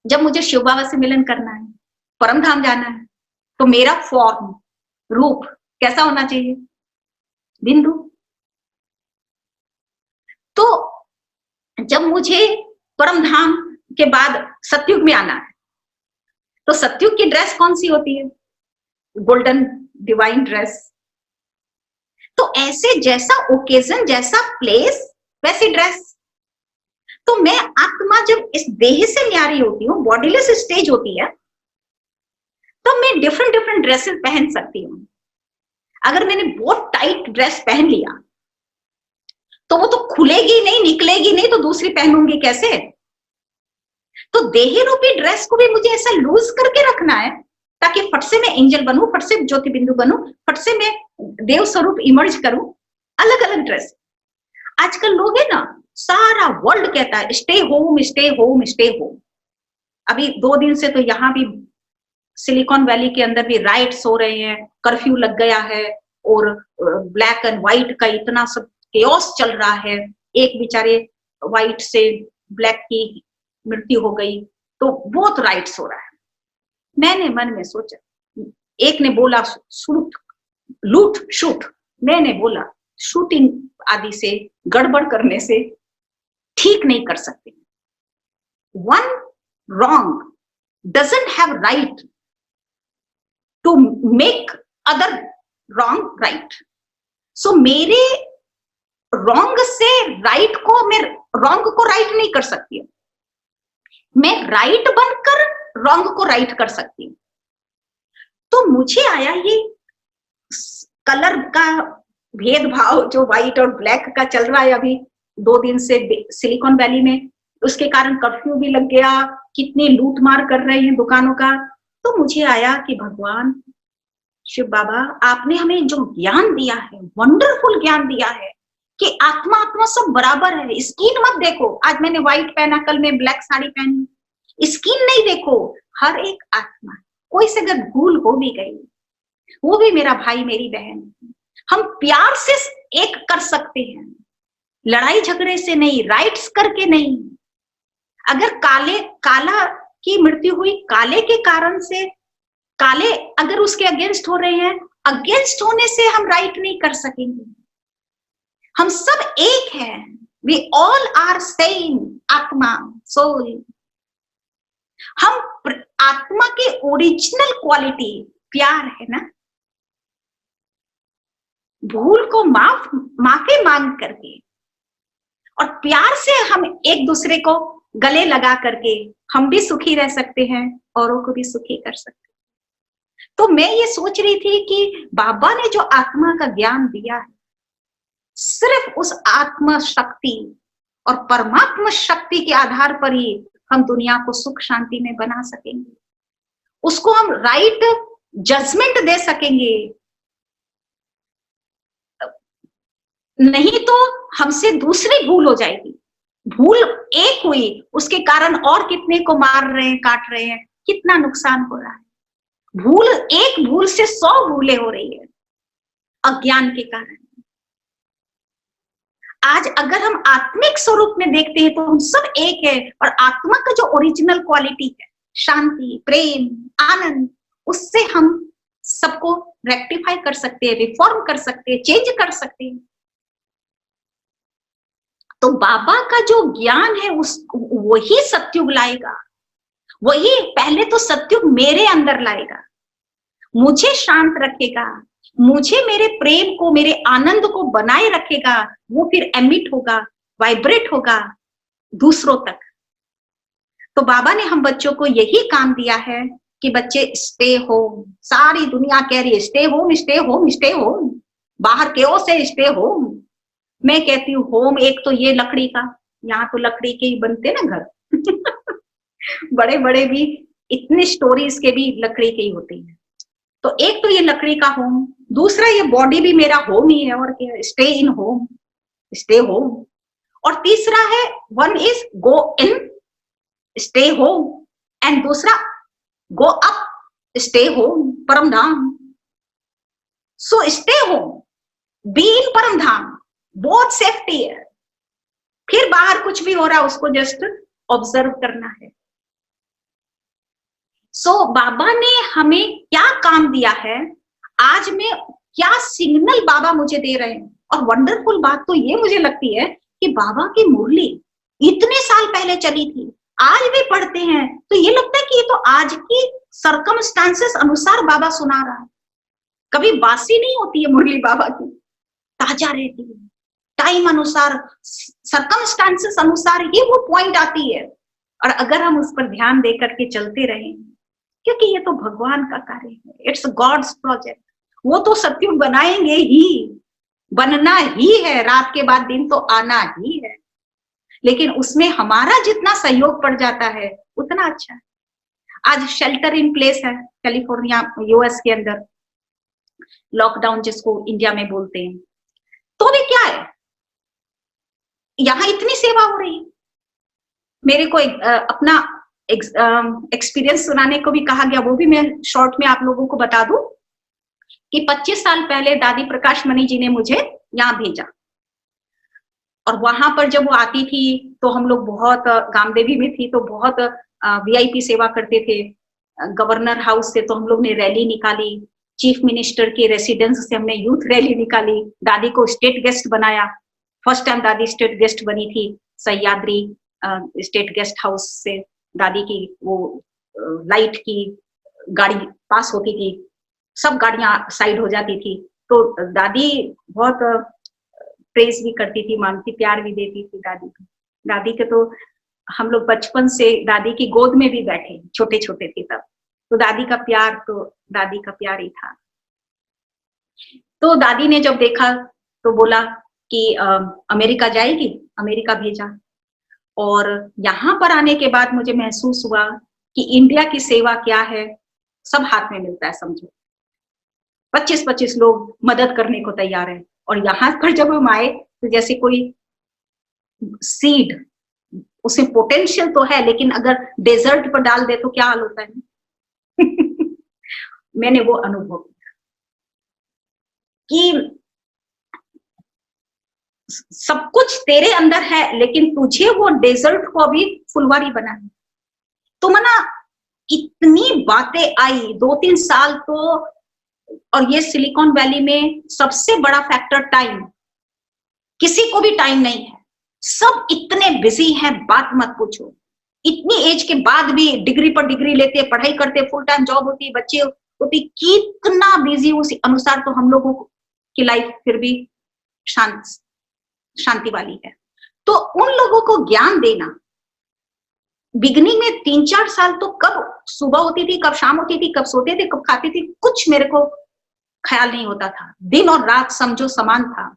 जब मुझे शिव बाबा से मिलन करना है, परम धाम जाना है, तो मेरा फॉर्म, रूप कैसा होना चाहिए? बिंदु। तो जब मुझे परम धाम के बाद सतयुग में आना है तो सतयुग की ड्रेस कौन सी होती है? Golden divine dress. तो ऐसे जैसा ओकेजन, जैसा प्लेस, वैसी ड्रेस। तो मैं आत्मा जब इस देह से न्यारी होती हूँ, बॉडीलेस स्टेज होती है, तो मैं डिफरेंट डिफरेंट ड्रेसेस पहन सकती हूँ। अगर मैंने बहुत टाइट ड्रेस पहन लिया तो वो तो खुलेगी नहीं, निकलेगी नहीं, तो दूसरी पहनूंगी कैसे? तो देह रूपी ड्रेस को भी मुझे ऐसा लूज करके रखना है ताकि फट से मैं एंजल बनूं, फट से ज्योति बिंदु बनूं, फट से मैं देव स्वरूप इमर्ज करूं। अलग अलग ड्रेस। आजकल लोग है ना, सारा वर्ल्ड कहता है stay home stay home stay home. अभी 2 दिन से तो यहाँ भी सिलिकॉन वैली के अंदर भी राइट्स हो रहे हैं, कर्फ्यू लग गया है और ब्लैक एंड व्हाइट का इतना सब केओस चल रहा है। एक बेचारे व्हाइट से ब्लैक की मृत्यु हो गई, तो बहुत राइट्स हो रहा है। मैंने मन में सोचा, एक ने बोला शूट, लूट शूट, मैंने बोला शूटिंग आदि से, गड़बड़ करने से ठीक नहीं कर सकते। One wrong doesn't have right to make other wrong right. So मेरे रॉन्ग से राइट को, मैं रॉन्ग को राइट नहीं कर सकती हूँ, मैं राइट बनकर रॉन्ग को राइट कर सकती हूँ। तो मुझे आया ये कलर का भेदभाव जो व्हाइट और ब्लैक का चल रहा है अभी 2 दिन से सिलिकॉन वैली में, उसके कारण कर्फ्यू भी लग गया, कितनी लूट मार कर रहे हैं दुकानों का। तो मुझे आया कि भगवान शिव बाबा, आपने हमें जो ज्ञान दिया है, वंडरफुल ज्ञान दिया है कि आत्मा आत्मा सब बराबर है। स्किन मत देखो, आज मैंने व्हाइट पहना, कल मैं ब्लैक साड़ी पहनी, स्किन नहीं देखो, हर एक आत्मा। कोई से अगर भूल हो भी गई, वो भी मेरा भाई मेरी बहन, हम प्यार से एक कर सकते हैं, लड़ाई झगड़े से नहीं, राइट्स करके नहीं। अगर काला की मृत्यु हुई काले के कारण से, काले अगर उसके अगेंस्ट हो रहे हैं, अगेंस्ट होने से हम राइट नहीं कर सकेंगे। हम सब एक हैं, वी ऑल आर सेम, आत्मा, सोल। हम आत्मा की ओरिजिनल क्वालिटी प्यार है ना। भूल को माफी मांग करके और प्यार से हम एक दूसरे को गले लगा करके हम भी सुखी रह सकते हैं, औरों को भी सुखी कर सकते हैं। तो मैं ये सोच रही थी कि बाबा ने जो आत्मा का ज्ञान दिया है, सिर्फ उस आत्मा शक्ति और परमात्मा शक्ति के आधार पर ही हम दुनिया को सुख शांति में बना सकेंगे, उसको हम राइट जजमेंट दे सकेंगे। नहीं तो हमसे दूसरी भूल हो जाएगी। भूल एक हुई, उसके कारण और कितने को मार रहे हैं, काट रहे हैं, कितना नुकसान हो रहा है। भूल, एक भूल से 100 भूलें हो रही है अज्ञान के कारण। आज अगर हम आत्मिक स्वरूप में देखते हैं तो हम सब एक है, और आत्मा का जो ओरिजिनल क्वालिटी है, शांति, प्रेम, आनंद, उससे हम सबको रेक्टिफाई कर सकते हैं, रिफॉर्म कर सकते हैं, चेंज कर सकते हैं। तो बाबा का जो ज्ञान है वही सत्युग लाएगा, वही पहले तो सत्युग मेरे अंदर लाएगा, मुझे शांत रखेगा, मुझे मेरे प्रेम को, मेरे आनंद को बनाए रखेगा, वो फिर एमिट होगा, वाइब्रेट होगा दूसरों तक। तो बाबा ने हम बच्चों को यही काम दिया है कि बच्चे स्टे होम। सारी दुनिया कह रही है stay home, stay home, stay home, बाहर केओस से स्टे होम। मैं कहती हूँ होम एक तो ये लकड़ी का, यहाँ तो लकड़ी के ही बनते ना घर बड़े बड़े भी इतने स्टोरीज के भी लकड़ी के ही होते हैं। तो एक तो ये लकड़ी का होम, दूसरा ये बॉडी भी मेरा होम ही है, और क्या, stay in home, stay home. और तीसरा है one is go in, stay home, and दूसरा गो अप, स्टे होम, परम धाम। So stay home, be in परम धाम, बहुत सेफ्टी है। फिर बाहर कुछ भी हो रहा है उसको जस्ट ऑब्जर्व करना है। सो बाबा ने हमें क्या काम दिया है, आज में क्या सिग्नल बाबा मुझे दे रहे हैं। और वंडरफुल बात तो ये मुझे लगती है कि बाबा की मुरली इतने साल पहले चली थी, आज भी पढ़ते हैं तो ये लगता है कि ये तो आज की सर्कमस्टांसेस अनुसार बाबा सुना रहा है। कभी बासी नहीं होती है मुरली बाबा की, ताजा रहती है, टाइम अनुसार, सर्कमस्टांसेस अनुसार ही वो पॉइंट आती है। और अगर हम उस पर ध्यान दे करके चलते रहें, क्योंकि ये तो भगवान का कार्य है, इट्स गॉड्स प्रोजेक्ट। वो तो सत्युग बनाएंगे ही, बनना ही है, रात के बाद दिन तो आना ही है, लेकिन उसमें हमारा जितना सहयोग पड़ जाता है उतना अच्छा है। आज शेल्टर इन प्लेस है कैलिफोर्निया, यूएस के अंदर, लॉकडाउन जिसको इंडिया में बोलते हैं, तो भी क्या है, यहाँ इतनी सेवा हो रही है। मेरे को अपना एक्सपीरियंस सुनाने को भी कहा गया, वो भी मैं शॉर्ट में आप लोगों को बता दूं कि 25 साल पहले दादी प्रकाश मणि जी ने मुझे यहाँ भेजा, और वहां पर जब वो आती थी तो हम लोग बहुत, गामदेवी में थी तो बहुत वीआईपी सेवा करते थे। गवर्नर हाउस से तो हम लोग ने रैली निकाली, चीफ मिनिस्टर के रेसिडेंस से हमने यूथ रैली निकाली, दादी को स्टेट गेस्ट बनाया। फर्स्ट टाइम दादी स्टेट गेस्ट बनी थी, सह्याद्री स्टेट गेस्ट हाउस से दादी की वो लाइट की गाड़ी पास होती थी, सब गाड़ियां साइड हो जाती थी। तो दादी बहुत प्रेज भी करती थी, मानती, प्यार भी देती थी दादी को। दादी के तो हम लोग बचपन से दादी की गोद में भी बैठे, छोटे छोटे थे तब। तो दादी का प्यार तो दादी का प्यार ही था। तो दादी ने जब देखा तो बोला कि अमेरिका जाएगी, अमेरिका भेजा। और यहाँ पर आने के बाद मुझे महसूस हुआ कि इंडिया की सेवा क्या है, सब हाथ में मिलता है। समझो 25-25 लोग मदद करने को तैयार है। और यहाँ पर जब हम आए तो जैसे कोई सीड, उसमें पोटेंशियल तो है, लेकिन अगर डेजर्ट पर डाल दे तो क्या हाल होता है। मैंने वो अनुभव किया कि सब कुछ तेरे अंदर है, लेकिन तुझे वो डेजर्ट को अभी फुलवारी बनाना। तो मना इतनी बातें आई 2-3 साल तो। और ये सिलिकॉन वैली में सबसे बड़ा फैक्टर टाइम, किसी को भी टाइम नहीं है, सब इतने बिजी हैं, बात मत पूछो। इतनी एज के बाद भी डिग्री पर डिग्री लेते, पढ़ाई करते, फुल टाइम जॉब होती, बच्चे होती, कितना बिजी, उस अनुसार तो हम लोगों की लाइफ फिर भी शांति वाली है। तो उन लोगों को ज्ञान देना, बिगनिंग में 3-4 साल तो कब सुबह होती थी, कब शाम होती थी, कब सोते थे, कब खाते थे, कुछ मेरे को ख्याल नहीं होता था। दिन और रात समझो समान था।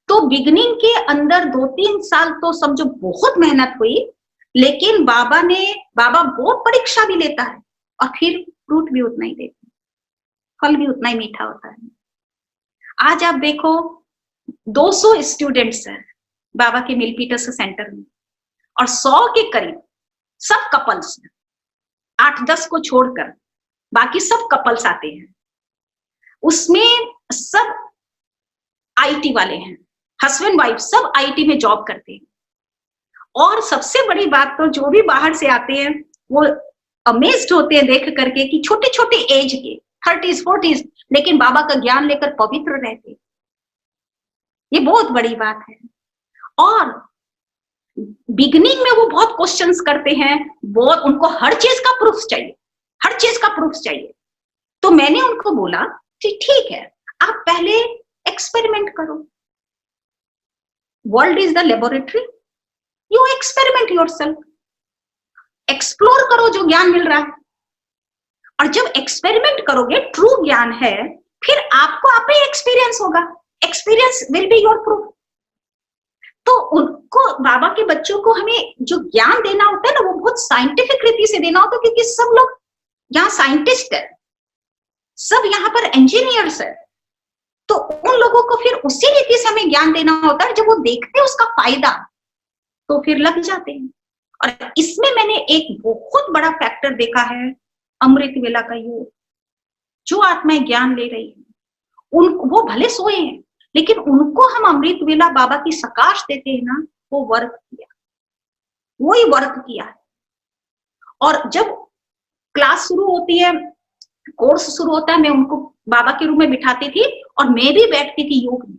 तो बिगनिंग के अंदर 2-3 साल तो समझो बहुत मेहनत हुई, लेकिन बाबा वो परीक्षा भी लेता है और फिर फ्रूट भी उतना ही देता है, फल भी उतना ही मीठा होता है। आज आप देखो 200 स्टूडेंट्स हैं बाबा के मिलपीटर्स सेंटर में, और 100 के करीब सब कपल्स हैं, 8-10 को छोड़कर बाकी सब कपल्स आते हैं। उसमें सब आईटी वाले हैं, हस्बैंड वाइफ सब आईटी में जॉब करते हैं। और सबसे बड़ी बात तो जो भी बाहर से आते हैं वो अमेज्ड होते हैं देख करके कि छोटे छोटे एज के 30s 40s, लेकिन बाबा का ज्ञान लेकर पवित्र रहते। ये बहुत बड़ी बात है। और बिगनिंग में वो बहुत क्वेश्चंस करते हैं, वो उनको हर चीज का प्रूफ चाहिए, हर चीज का प्रूफ चाहिए। तो मैंने उनको बोला कि ठीक है, आप पहले एक्सपेरिमेंट करो। World is the laboratory, you experiment yourself, explore करो जो ज्ञान मिल रहा है। और जब एक्सपेरिमेंट करोगे, ट्रू ज्ञान है, फिर आपको आप ही एक्सपीरियंस होगा, experience will be your proof. तो उनको, बाबा के बच्चों को हमें जो ज्ञान देना होता है ना, वो बहुत साइंटिफिक रीति से देना होता है, क्योंकि सब लोग यहाँ साइंटिस्ट है, सब यहाँ पर इंजीनियर्स है। तो उन लोगों को फिर उसी रीति से हमें ज्ञान देना होता है। जब वो देखते हैं उसका फायदा तो फिर लग जाते हैं। और इसमें मैंने एक बहुत बड़ा फैक्टर देखा है, अमृत वेला का योग। जो आत्माएं ज्ञान ले रही है, वो भले सोए हैं, लेकिन उनको हम अमृत वेला बाबा की सकाश देते हैं ना, वो वर्क किया, वही वर्क किया है। और जब क्लास शुरू होती है, कोर्स शुरू होता है, मैं उनको बाबा के रूम में बिठाती थी और मैं भी बैठती थी योग में।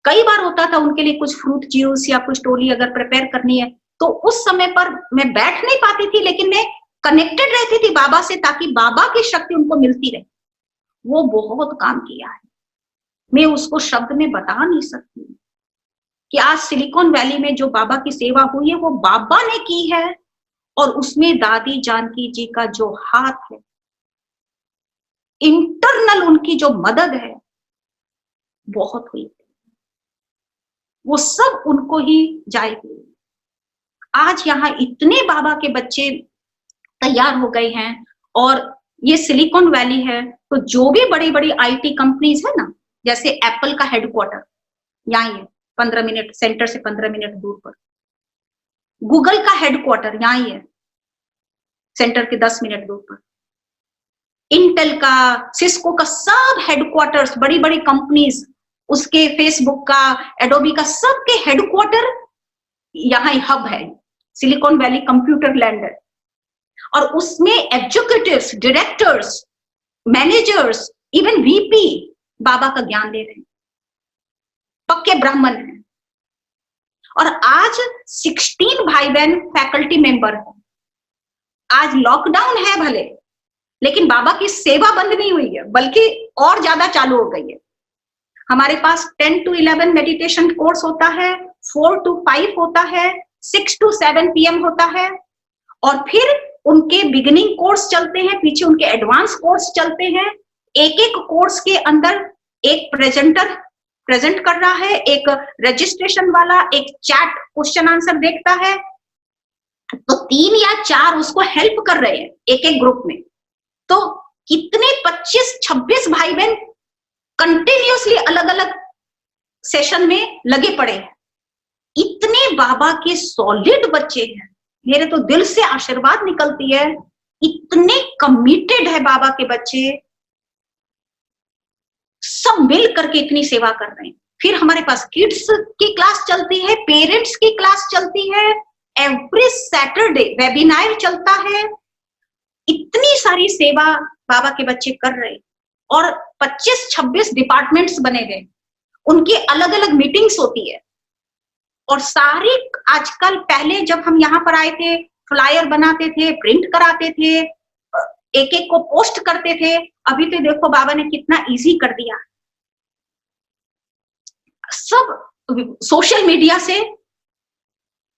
कई बार होता था उनके लिए कुछ फ्रूट जूस या कुछ टोली अगर प्रिपेयर करनी है, तो उस समय पर मैं बैठ नहीं पाती थी, लेकिन मैं कनेक्टेड रहती थी बाबा से, ताकि बाबा की शक्ति उनको मिलती रहे। वो बहुत काम किया है, मैं उसको शब्द में बता नहीं सकती कि आज सिलिकॉन वैली में जो बाबा की सेवा हुई है वो बाबा ने की है। और उसमें दादी जानकी जी का जो हाथ है, इंटरनल उनकी जो मदद है, बहुत हुई, वो सब उनको ही जाएगी। आज यहाँ इतने बाबा के बच्चे तैयार हो गए हैं। और ये सिलिकॉन वैली है, तो जो भी बड़ी बड़ी आईटी कंपनीज है ना, जैसे एप्पल का हेडक्वार्टर यहाँ ही है, 15 मिनट सेंटर से 15 मिनट दूर पर। गूगल का हेडक्वार्टर यहाँ ही है, सेंटर के 10 मिनट दूर पर। इंटेल का, सिस्को का, सब हेडक्वार्टर्स, बड़ी बड़ी कंपनीज, उसके फेसबुक का, एडोबी का, सबके हेडक्वार्टर यहाँ ही हब है, सिलिकॉन वैली कंप्यूटर लैंड है। और उसमें executives, directors, managers, even VP बाबा का ज्ञान दे रहे हैं, पक्के ब्राह्मण हैं। और आज 16 भाई बहन फैकल्टी मेंबर है। आज लॉकडाउन है भले, लेकिन बाबा की सेवा बंद नहीं हुई है, बल्कि और ज्यादा चालू हो गई है। हमारे पास 10 to 11 मेडिटेशन कोर्स होता है, 4 to 5 होता है, 6 to 7 PM होता है, और फिर उनके बिगिनिंग कोर्स चलते हैं, पीछे उनके एडवांस कोर्स चलते हैं। एक एक कोर्स के अंदर एक प्रेजेंटर प्रेजेंट कर रहा है, एक रजिस्ट्रेशन वाला एक चैट क्वेश्चन आंसर देखता है, तो 3 या 4 उसको हेल्प कर रहे हैं एक एक ग्रुप में। तो कितने 25-26 भाई बहन कंटिन्यूअसली अलग अलग सेशन में लगे पड़े हैं। इतने बाबा के सॉलिड बच्चे हैं, मेरे तो दिल से आशीर्वाद निकलती है, इतने कमिटेड है बाबा के बच्चे, सब मिल करके इतनी सेवा कर रहे हैं। फिर हमारे पास किड्स की क्लास चलती है, पेरेंट्स की क्लास चलती है, एवरी सैटरडे वेबिनार चलता है। इतनी सारी सेवा बाबा के बच्चे कर रहे हैं, और 25-26 डिपार्टमेंट्स बने गए, उनकी अलग अलग मीटिंग्स होती है। और सारी आजकल, पहले जब हम यहाँ पर आए थे फ्लायर बनाते थे, प्रिंट कराते थे, एक एक को पोस्ट करते थे, अभी तो देखो बाबा ने कितना इजी कर दिया। सब सोशल मीडिया से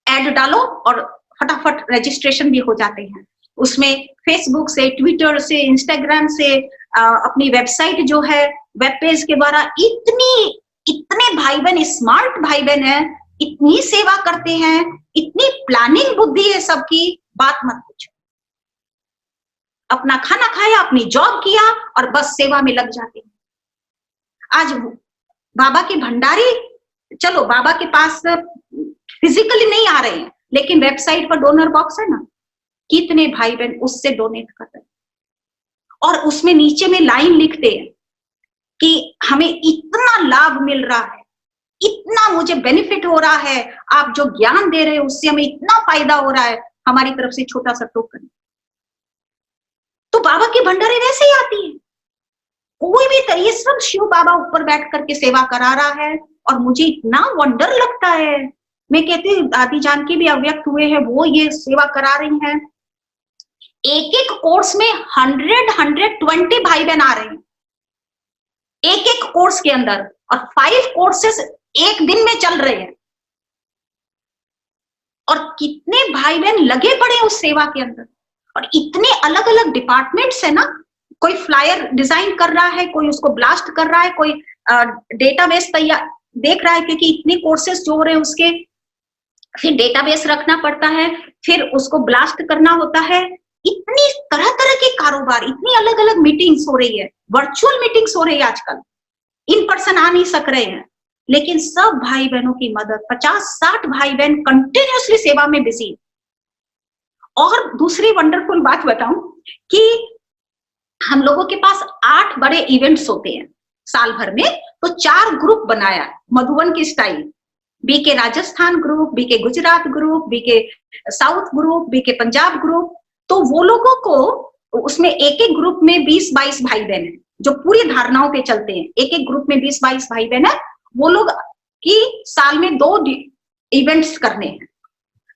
ऐड डालो और फटाफट रजिस्ट्रेशन भी हो जाते हैं। उसमें फेसबुक से, ट्विटर से, इंस्टाग्राम से, अपनी वेबसाइट जो है, वेब पेज के द्वारा इतने भाई बहन, स्मार्ट भाई बहन है, इतनी सेवा करते हैं, इतनी प्लानिंग बुद्धि है सबकी, बात मत पूछो। अपना खाना खाया, अपनी जॉब किया और बस सेवा में लग जाते हैं। आज बाबा के भंडारी, चलो बाबा के पास फिजिकली नहीं आ रहे हैं, लेकिन वेबसाइट पर डोनर बॉक्स है ना, कितने भाई बहन उससे डोनेट कर रहे हैं, और उसमें नीचे में लाइन लिखते हैं कि हमें इतना लाभ मिल रहा है, इतना मुझे बेनिफिट हो रहा है, आप जो ज्ञान दे रहे हैं उससे हमें इतना फायदा हो रहा है, हमारी तरफ से छोटा सा टोकन। तो बाबा की भंडारी वैसे ही आती है, कोई भी ये सब शिव बाबा ऊपर बैठ करके सेवा करा रहा है, और मुझे इतना वंडर लगता है। मैं कहती हूँ दादी जान की भी अव्यक्त हुए हैं, वो ये सेवा करा रही हैं। एक एक कोर्स में 120 भाई बहन आ रहे हैं एक एक कोर्स के अंदर, और 5 कोर्सेस एक दिन में चल रहे हैं, और कितने भाई बहन लगे पड़े उस सेवा के अंदर। और इतने अलग अलग डिपार्टमेंट्स है ना, कोई फ्लायर डिजाइन कर रहा है, कोई उसको ब्लास्ट कर रहा है, कोई डेटाबेस तैयार देख रहा है, क्योंकि इतने कोर्सेस जो हो रहे हैं उसके फिर डेटाबेस रखना पड़ता है, फिर उसको ब्लास्ट करना होता है। इतनी तरह तरह के कारोबार, इतनी अलग अलग मीटिंग्स हो रही है, वर्चुअल मीटिंग्स हो रही है आजकल, इन पर्सन आ नहीं सक रहे हैं, लेकिन सब भाई बहनों की मदद, 50-60 भाई बहन कंटिन्यूसली सेवा में बिजी। और दूसरी वंडरफुल बात बताऊं कि हम लोगों के पास 8 बड़े इवेंट्स होते हैं साल भर में, तो 4 ग्रुप बनाया मधुबन की style, BK Rajasthan group, BK Gujarat group, BK south group, BK Punjab group. तो वो लोगों को उसमें एक एक ग्रुप में 20-22 भाई बहन है जो पूरी धारणाओं पे चलते हैं, एक एक ग्रुप में 20-22 भाई बहन है, वो लोग की साल में 2 इवेंट्स करने हैं।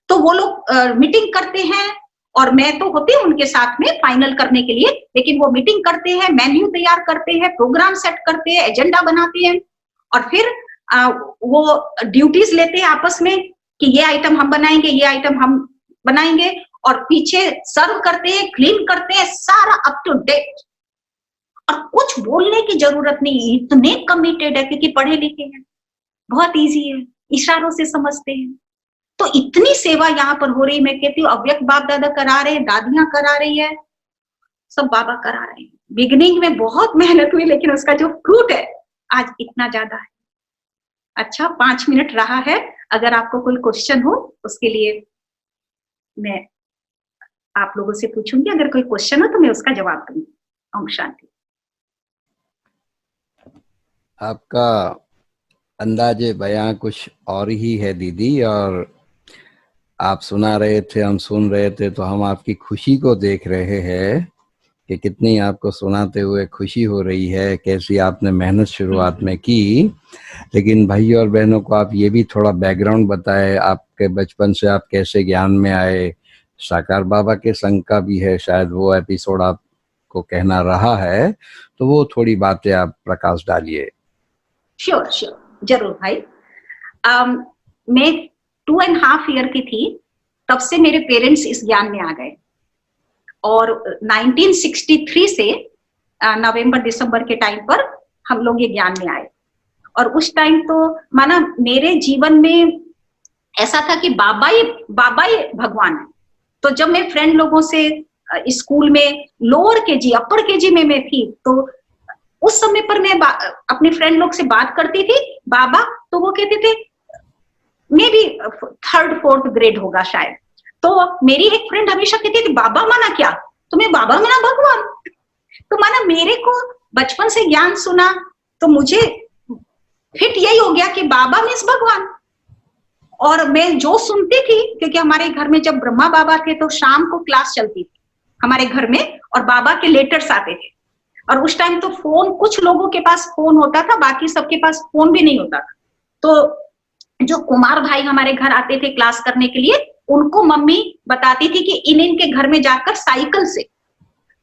तो वो लोग मीटिंग करते हैं, और मैं तो होती हूँ उनके साथ में फाइनल करने के लिए, लेकिन वो मीटिंग करते हैं, मेन्यू तैयार करते हैं, प्रोग्राम सेट करते हैं, एजेंडा बनाते हैं, और फिर वो ड्यूटीज लेते हैं आपस में कि ये आइटम हम बनाएंगे, ये आइटम हम बनाएंगे, और पीछे सर्व करते हैं, क्लीन करते हैं, सारा अप टू डेट। और कुछ बोलने की जरूरत नहीं, इतने कमिटेड है क्योंकि पढ़े लिखे हैं, बहुत इजी है, इशारों से समझते हैं। तो इतनी सेवा यहाँ पर हो रही, मैं कहती हूँ अव्यक्त बाप दादा करा रहे हैं, दादियां करा रही है, सब बाबा करा रहे हैं। बिगिनिंग में बहुत मेहनत हुई, लेकिन उसका जो फ्रूट है आज इतना ज्यादा है। अच्छा, 5 मिनट रहा है, अगर आपको कोई क्वेश्चन हो उसके लिए मैं आप लोगों से पूछूंगी, अगर कोई क्वेश्चन हो तो मैं उसका जवाब दूंगी। ओम शांति। आपका अंदाजे बयां कुछ और ही है दीदी, और आप सुना रहे थे, हम सुन रहे थे, तो हम आपकी खुशी को देख रहे हैं कि कितनी आपको सुनाते हुए खुशी हो रही है, कैसी आपने मेहनत शुरुआत में की। लेकिन भाइयों और बहनों को आप ये भी थोड़ा बैकग्राउंड बताएं, आपके बचपन से आप कैसे ज्ञान में आए। साकार बाबा के संग का भी है, शायद वो एपिसोड आप आपको कहना रहा है, तो वो थोड़ी बातें आप प्रकाश डालिए। श्योर श्योर, जरूर भाई। मैं 2.5 ईयर की थी, तब से मेरे पेरेंट्स इस ज्ञान में आ गए, और 1963 से नवंबर दिसंबर के टाइम पर हम लोग ये ज्ञान में आए। और उस टाइम तो माना मेरे जीवन में ऐसा था कि बाबा ही भगवान है। तो जब मैं फ्रेंड लोगों से स्कूल में लोअर केजी अपर केजी में मैं थी, तो उस समय पर मैं अपने फ्रेंड लोग से बात करती थी बाबा, तो वो कहते थे may be 3rd 4th grade होगा शायद। तो मेरी एक फ्रेंड हमेशा कहती थी बाबा माना क्या, तो मैं बाबा माना भगवान। तो माना मेरे को बचपन से ज्ञान सुना तो मुझे फिट यही हो गया कि बाबा मीन्स भगवान। और मैं जो सुनती थी, क्योंकि हमारे घर में जब ब्रह्मा बाबा थे तो शाम को क्लास चलती थी हमारे घर में, और बाबा के लेटर्स आते थे। और उस टाइम तो फोन, कुछ लोगों के पास फोन होता था, बाकी सबके पास फोन भी नहीं होता था। तो जो कुमार भाई हमारे घर आते थे क्लास करने के लिए, उनको मम्मी बताती थी कि इनके घर में जाकर साइकिल से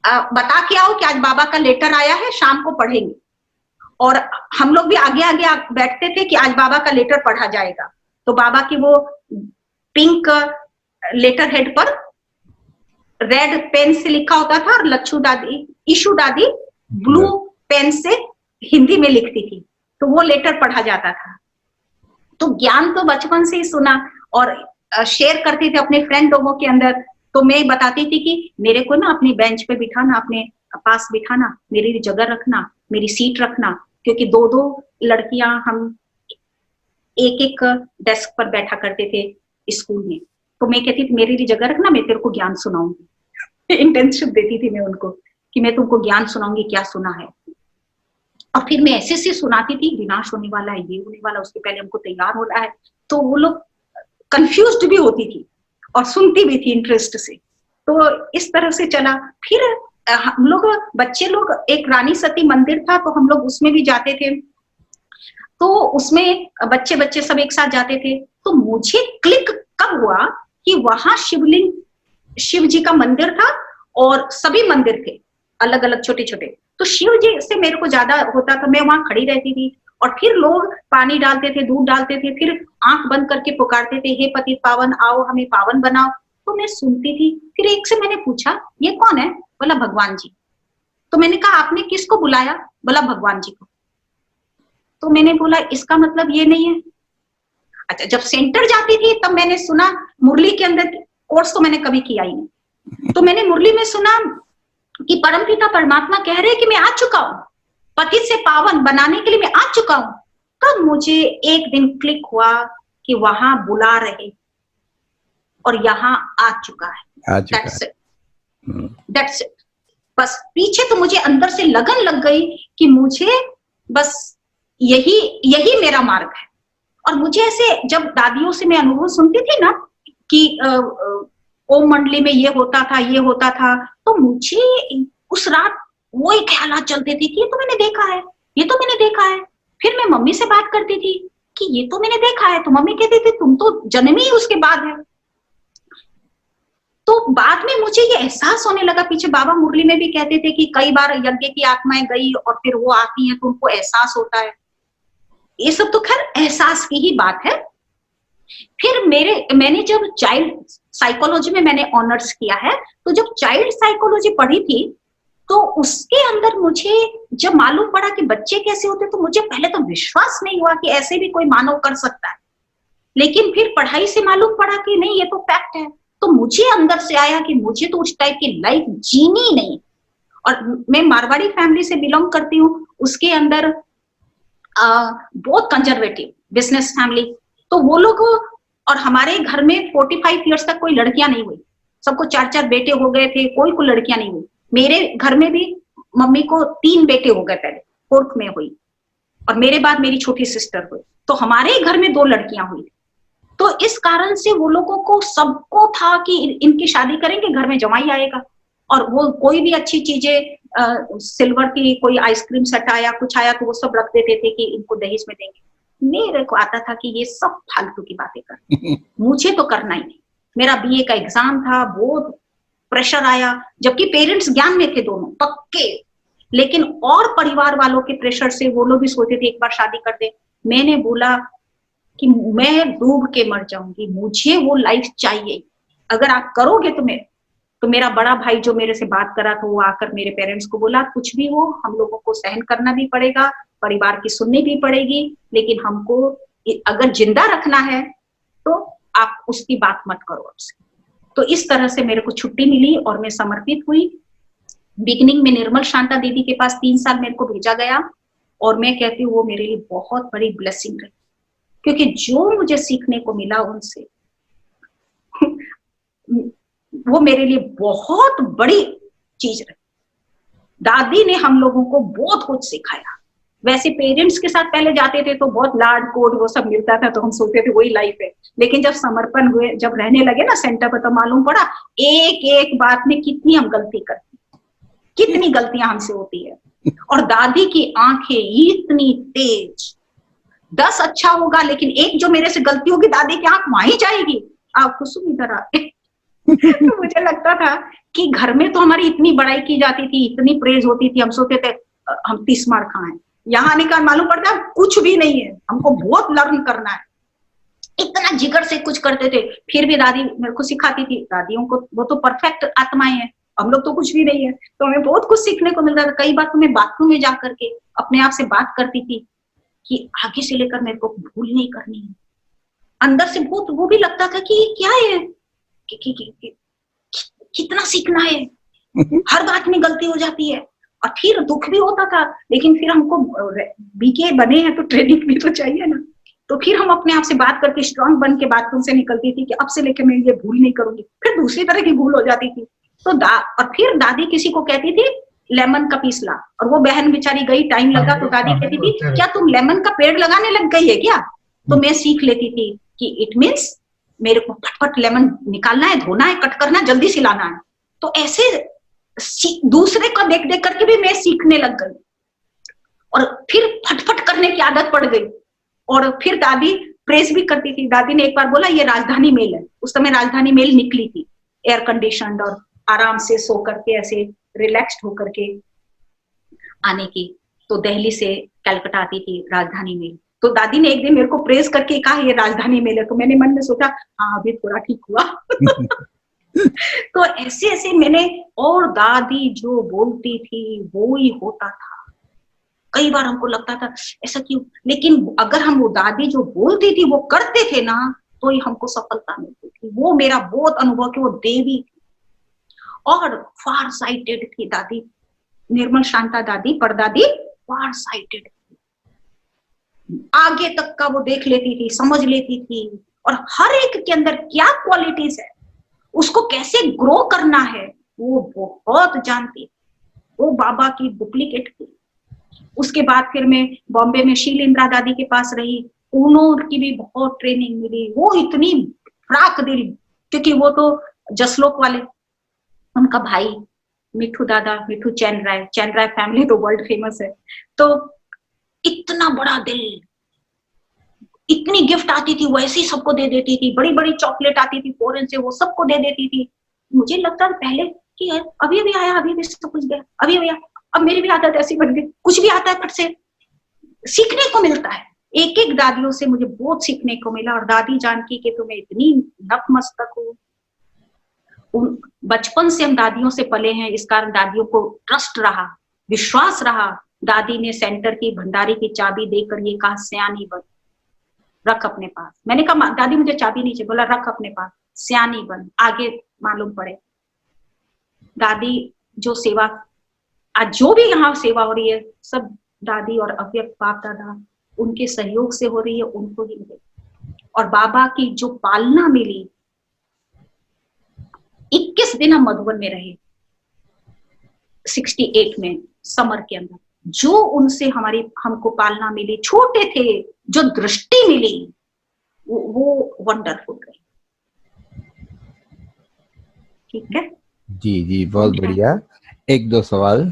बता के आओ कि आज बाबा का लेटर आया है, शाम को पढ़ेंगे। और हम लोग भी आगे आगे बैठते थे कि आज बाबा का लेटर पढ़ा जाएगा। तो बाबा की वो पिंक लेटर हेड पर रेड पेन से लिखा होता था, और लच्छू दादी, ईशू दादी ब्लू पेन से हिंदी में लिखती थी, तो वो लेटर पढ़ा जाता था। तो ज्ञान तो बचपन से ही सुना और शेयर करते थे अपने फ्रेंड लोगों के अंदर। तो मैं बताती थी कि मेरे को ना अपनी बेंच पे बिठाना, अपने पास बिठाना, मेरी जगह रखना, मेरी सीट रखना, क्योंकि 2-2 लड़कियां हम एक डेस्क पर बैठा करते थे स्कूल में। तो मैं कहती थी मेरी भी जगह रखना, मैं तेरे को ज्ञान सुनाऊंगी। इंटेंशन देती थी मैं उनको कि मैं तुमको ज्ञान सुनाऊंगी, क्या सुना है। और फिर मैं ऐसे से सुनाती थी, विनाश होने वाला है, ये होने वाला, उसके पहले हमको तैयार होना है। तो वो लोग कंफ्यूज्ड भी होती थी और सुनती भी थी इंटरेस्ट से। तो इस तरह से चला। फिर हम लोग बच्चे लोग, एक रानी सती मंदिर था, तो हम लोग उसमें भी जाते थे। तो उसमें बच्चे बच्चे सब एक साथ जाते थे। तो मुझे क्लिक कब हुआ कि वहां शिवलिंग, शिव जी का मंदिर था और सभी मंदिर थे अलग अलग छोटे छोटे। तो शिव जी से मेरे को ज्यादा होता था, मैं वहां खड़ी रहती थी और फिर लोग पानी डालते थे, दूध डालते थे, फिर आंख बंद करके पुकारते थे, हे पतित पावन आओ हमें पावन बनाओ। तो मैं सुनती थी। फिर एक से मैंने पूछा ये कौन है, बोला भगवान जी। तो मैंने कहा आपने किसको बुलाया, बोला भगवान जी को। तो मैंने बोला इसका मतलब ये नहीं है। अच्छा, जब सेंटर जाती थी तब मैंने सुना मुरली के अंदर, कोर्स तो मैंने कभी किया ही नहीं, तो मैंने मुरली में सुना कि परमपिता परमात्मा कह रहे हैं कि मैं आ चुका हूं, पतित से पावन बनाने के लिए मैं आ चुका हूं। तब मुझे एक दिन क्लिक हुआ कि वहां बुला रहे और यहाँ आ चुका है। That's it. बस पीछे तो मुझे अंदर से लगन लग गई कि मुझे बस यही मेरा मार्ग है। और मुझे ऐसे जब दादियों से मैं अनुभव सुनती थी ना कि ओम मंडली में ये होता था, ये होता था, तो मुझे उस रात वो ही ख्यालात चलते थे कि ये तो मैंने देखा है, ये तो मैंने देखा है। फिर मैं मम्मी से बात करती थी कि ये तो मैंने देखा है, तो मम्मी कहती थी तुम तो जन्म ही उसके बाद है। तो बाद में मुझे ये एहसास होने लगा, पीछे बाबा मुरली में भी कहते थे कि कई बार यज्ञ की आत्माएं गई और फिर वो आती हैं तो उनको एहसास होता है। ये सब तो खैर एहसास की ही बात है। फिर मैंने जब चाइल्ड साइकोलॉजी में मैंने ऑनर्स किया है, तो जब चाइल्ड साइकोलॉजी पढ़ी थी तो उसके अंदर मुझे जब मालूम पड़ा कि बच्चे कैसे होते, तो मुझे पहले तो विश्वास नहीं हुआ कि ऐसे भी कोई मानव कर सकता है। लेकिन फिर पढ़ाई से मालूम पड़ा कि नहीं, ये तो फैक्ट है। तो मुझे अंदर से आया कि मुझे तो उस टाइप की लाइफ जीनी नहीं। और मैं मारवाड़ी फैमिली से बिलोंग करती हूँ, उसके अंदर बहुत कंजर्वेटिव बिजनेस फैमिली। तो वो लोग, और हमारे घर में 45 इयर्स तक कोई लड़कियां नहीं हुई, सबको 4-4 बेटे हो गए थे, कोई को लड़कियां नहीं हुई। मेरे घर में भी मम्मी को 3 बेटे हो गए, पहले 4th में हुई, और मेरे बाद मेरी छोटी सिस्टर हुई। तो हमारे घर में 2 लड़कियां हुई। तो इस कारण से वो लोगों को सबको था कि इनकी शादी करेंगे, घर में जमाई आएगा। और वो कोई भी अच्छी चीजें, सिल्वर की कोई आइसक्रीम सेट आया, कुछ आया, तो वो सब रख देते थे कि इनको दहेज में देंगे। मेरे को आता था कि ये सब फालतू की बातें कर, मुझे तो करना ही नहीं। मेरा बीए का एग्जाम था, बहुत प्रेशर आया, जबकि पेरेंट्स ज्ञान में थे दोनों पक्के, लेकिन और परिवार वालों के प्रेशर से वो लोग भी सोचते थे एक बार शादी कर दे। मैंने बोला कि मैं डूब के मर जाऊंगी, मुझे वो लाइफ चाहिए, अगर आप करोगे तो मेरा बड़ा भाई जो मेरे से बात करा था वो आकर मेरे पेरेंट्स को बोला कुछ भी हो हम लोगों को सहन करना भी पड़ेगा, परिवार की सुननी भी पड़ेगी, लेकिन हमको अगर जिंदा रखना है तो आप उसकी बात मत करो आपसे। तो इस तरह से मेरे को छुट्टी मिली और मैं समर्पित हुई। बिगिनिंग में निर्मल शांता दीदी के पास 3 साल मेरे को भेजा गया और मैं कहती हूँ वो मेरे लिए बहुत बड़ी ब्लेसिंग रही, क्योंकि जो मुझे सीखने को मिला उनसे वो मेरे लिए बहुत बड़ी चीज रही। दादी ने हम लोगों को बहुत कुछ सिखाया। वैसे पेरेंट्स के साथ पहले जाते थे तो बहुत लाड कोड वो सब मिलता था, तो हम सोचते थे वही लाइफ है, लेकिन जब समर्पण हुए, जब रहने लगे ना सेंटर पर, तो मालूम पड़ा एक एक बात में कितनी हम गलती करते, कितनी गलतियां हमसे होती है। और दादी की आंखें इतनी तेज, 10 अच्छा होगा लेकिन एक जो मेरे से गलती होगी दादी की आंख वहीं जाएगी, आप कुसुम इधर आते। तो मुझे लगता था कि घर में तो हमारी इतनी बड़ाई की जाती थी, इतनी प्रेज होती थी, हम सोचते थे हम 30 मार खाएं, यहाँ आने का मालूम पड़ता है कुछ भी नहीं है, हमको बहुत लर्न करना है। इतना जिगर से कुछ करते थे, फिर भी दादी मेरे को सिखाती थी, दादियों को वो तो परफेक्ट आत्माएं हैं, हम लोग तो कुछ भी नहीं है, तो हमें बहुत कुछ सीखने को मिलता था। कई बार तो मैं बाथरूम में जाकर के अपने आप से बात करती थी कि आगे से लेकर मेरे को भूल नहीं करनी है। अंदर से बहुत वो भी लगता था कि क्या है, कितना सीखना है, हर बात में गलती हो जाती है, और फिर दुख भी होता था, लेकिन फिर हमको बीके बने हैं तो ट्रेनिंग भी तो चाहिए ना। तो फिर हम अपने आप से बात करके स्ट्रांग बन के बाथरूम से निकलती थी कि अब से लेकर मैं ये भूल नहीं करूंगी, फिर दूसरी तरह की भूल हो जाती थी। तो और फिर दादी किसी को कहती थी लेमन का पीस ला, और वो बहन बेचारी गई, टाइम लगा, तो दादी कहती थी क्या तुम लेमन का पेड़ लगाने लग गई है क्या? तो मैं सीख लेती थी कि इट मीन्स मेरे को फटफट लेमन निकालना है, धोना है, कट करना, जल्दी सिलाना है। तो ऐसे दूसरे को देख देख करके भी मैं सीखने लग गई, और फिर फटफट करने की आदत पड़ गई। और फिर दादी प्रेस भी करती थी। दादी ने एक बार बोला ये राजधानी मेल है, उस समय राजधानी मेल निकली थी, एयर कंडीशनड और आराम से सो करके ऐसे रिलैक्स्ड होकर के आने की। तो दिल्ली से कलकत्ता आती थी राजधानी मेल। तो दादी ने एक दिन मेरे को प्रेस करके कहा ये राजधानी मेल है, तो मैंने मन में सोचा हाँ अभी थोड़ा ठीक हुआ। तो ऐसे ऐसे मैंने, और दादी जो बोलती थी वो ही होता था। कई बार हमको लगता था ऐसा क्यों, लेकिन अगर हम वो दादी जो बोलती थी वो करते थे ना तो ही हमको सफलता मिलती थी। वो मेरा बहुत अनुभव कि वो देवी थी और फार साइटेड थी दादी। निर्मल शांता दादी, परदादी फार साइटेड थी, आगे तक का वो देख लेती थी, समझ लेती थी, और हर एक के अंदर क्या क्वालिटीज है, उसको कैसे ग्रो करना है, वो बहुत जानती थी। वो बाबा की डुप्लीकेट थी। उसके बाद फिर मैं बॉम्बे में शीलेंद्रा दादी के पास रही, उन्होंने की भी बहुत ट्रेनिंग मिली। वो इतनी फ्राक दिल, क्योंकि वो तो जसलोक वाले, उनका भाई मिठू दादा, मिठू चैन राय फैमिली तो वर्ल्ड फेमस है। तो इतना बड़ा दिल, इतनी गिफ्ट आती थी वैसे ही सबको दे देती थी, बड़ी बड़ी चॉकलेट आती थी फॉरेन से, वो सबको दे देती थी। मुझे लगता था पहले कि अभी अभी आया, अभी भी सब कुछ गया, अभी अभी, अब मेरी भी आदत ऐसी बन गई, कुछ भी आता है फट से सीखने को मिलता है। एक एक दादियों से मुझे बहुत सीखने को मिला, और दादी जानकी के तो मैं इतनी नतमस्तक हूँ। बचपन से हम दादियों से पले हैं, इस कारण दादियों को ट्रस्ट रहा, विश्वास रहा। दादी ने सेंटर की भंडारी की चाबी देकर ये कहा सयानी बन, रख अपने पास। मैंने कहा दादी मुझे चाबी नहीं चाहिए, बोला रख अपने पास, सयानी बन, आगे मालूम पड़े। दादी जो सेवा, आज जो भी यहाँ सेवा हो रही है सब दादी और अव्यक्त बाप दादा उनके सहयोग से हो रही है, उनको ही मिले। और बाबा की जो पालना मिली, 21 दिन हम मधुबन में रहे 68 में समर के अंदर। जो उनसे हमको पालना मिली, छोटे थे, जो दृष्टि मिली वो वंडरफुल रही। ठीक है जी जी, बहुत बढ़िया। एक दो सवाल।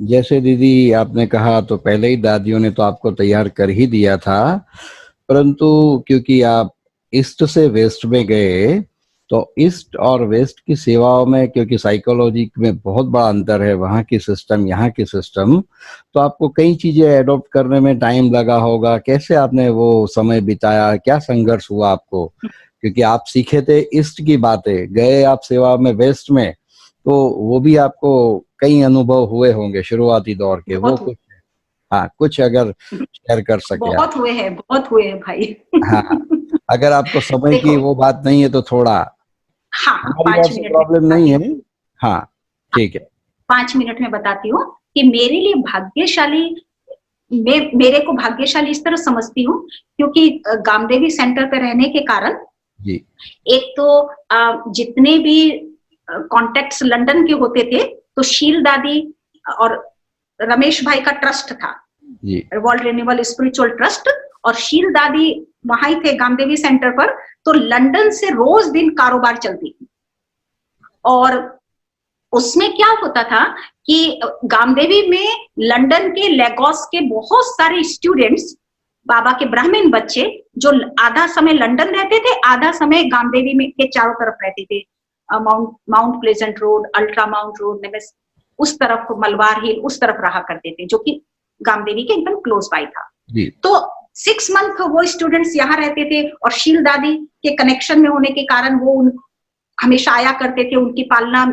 जैसे दीदी आपने कहा तो पहले ही दादियों ने तो आपको तैयार कर ही दिया था, परंतु क्योंकि आप ईस्ट से वेस्ट में गए तो ईस्ट और वेस्ट की सेवाओं में, क्योंकि साइकोलॉजी में बहुत बड़ा अंतर है, वहाँ की सिस्टम यहाँ की सिस्टम, तो आपको कई चीजें एडॉप्ट करने में टाइम लगा होगा। कैसे आपने वो समय बिताया, क्या संघर्ष हुआ आपको? क्योंकि आप सीखे थे ईस्ट की बातें, गए आप सेवा में वेस्ट में, तो वो भी आपको कई अनुभव हुए होंगे शुरुआती दौर के, वो बहुत कुछ, हाँ कुछ अगर शेयर कर सके आप। बहुत हुए हैं भाई। हाँ, अगर आपको समय की देखो, वो बात नहीं है तो थोड़ा, हाँ हाँ, हमारी 5 बात से मिनट में प्रॉब्लम नहीं बताती है। हूँ। हाँ ठीक है। 5 मिनट में बताती हूँ कि मेरे लिए भाग्यशाली, मेरे को भाग्यशाली इस तरह समझती हूँ क्योंकि गामदेवी सेंटर पे रहने के कारण जी एक तो जितने भी कॉन्टेक्ट्स लंदन के होते थे, तो शील दादी और रमेश भाई का ट्रस्ट था, जी वर्ल्ड रिन्यूअल स्पिरिचुअल ट्रस्ट, और शील दादी वहां ही थे गामदेवी सेंटर पर। तो लंदन से रोज दिन कारोबार चलती थी, और उसमें क्या होता था कि गामदेवी में लंदन के, लेगोस के बहुत सारे स्टूडेंट्स, बाबा के ब्राह्मण बच्चे, जो आधा समय लंदन रहते थे, आधा समय गामदेवी में के चारों तरफ रहते थे, mount pleasant road, ultra mount road, उस तरफ मलबार हिल, उस तरफ रहा करते थे, जो कि गामदेवी के एकदम क्लोज बाय था। जी तो 6 मंथ वो स्टूडेंट्स यहाँ रहते थे, और शील दादी के कनेक्शन में होने के कारण वो हमेशा आया करते थे, उनकी पालना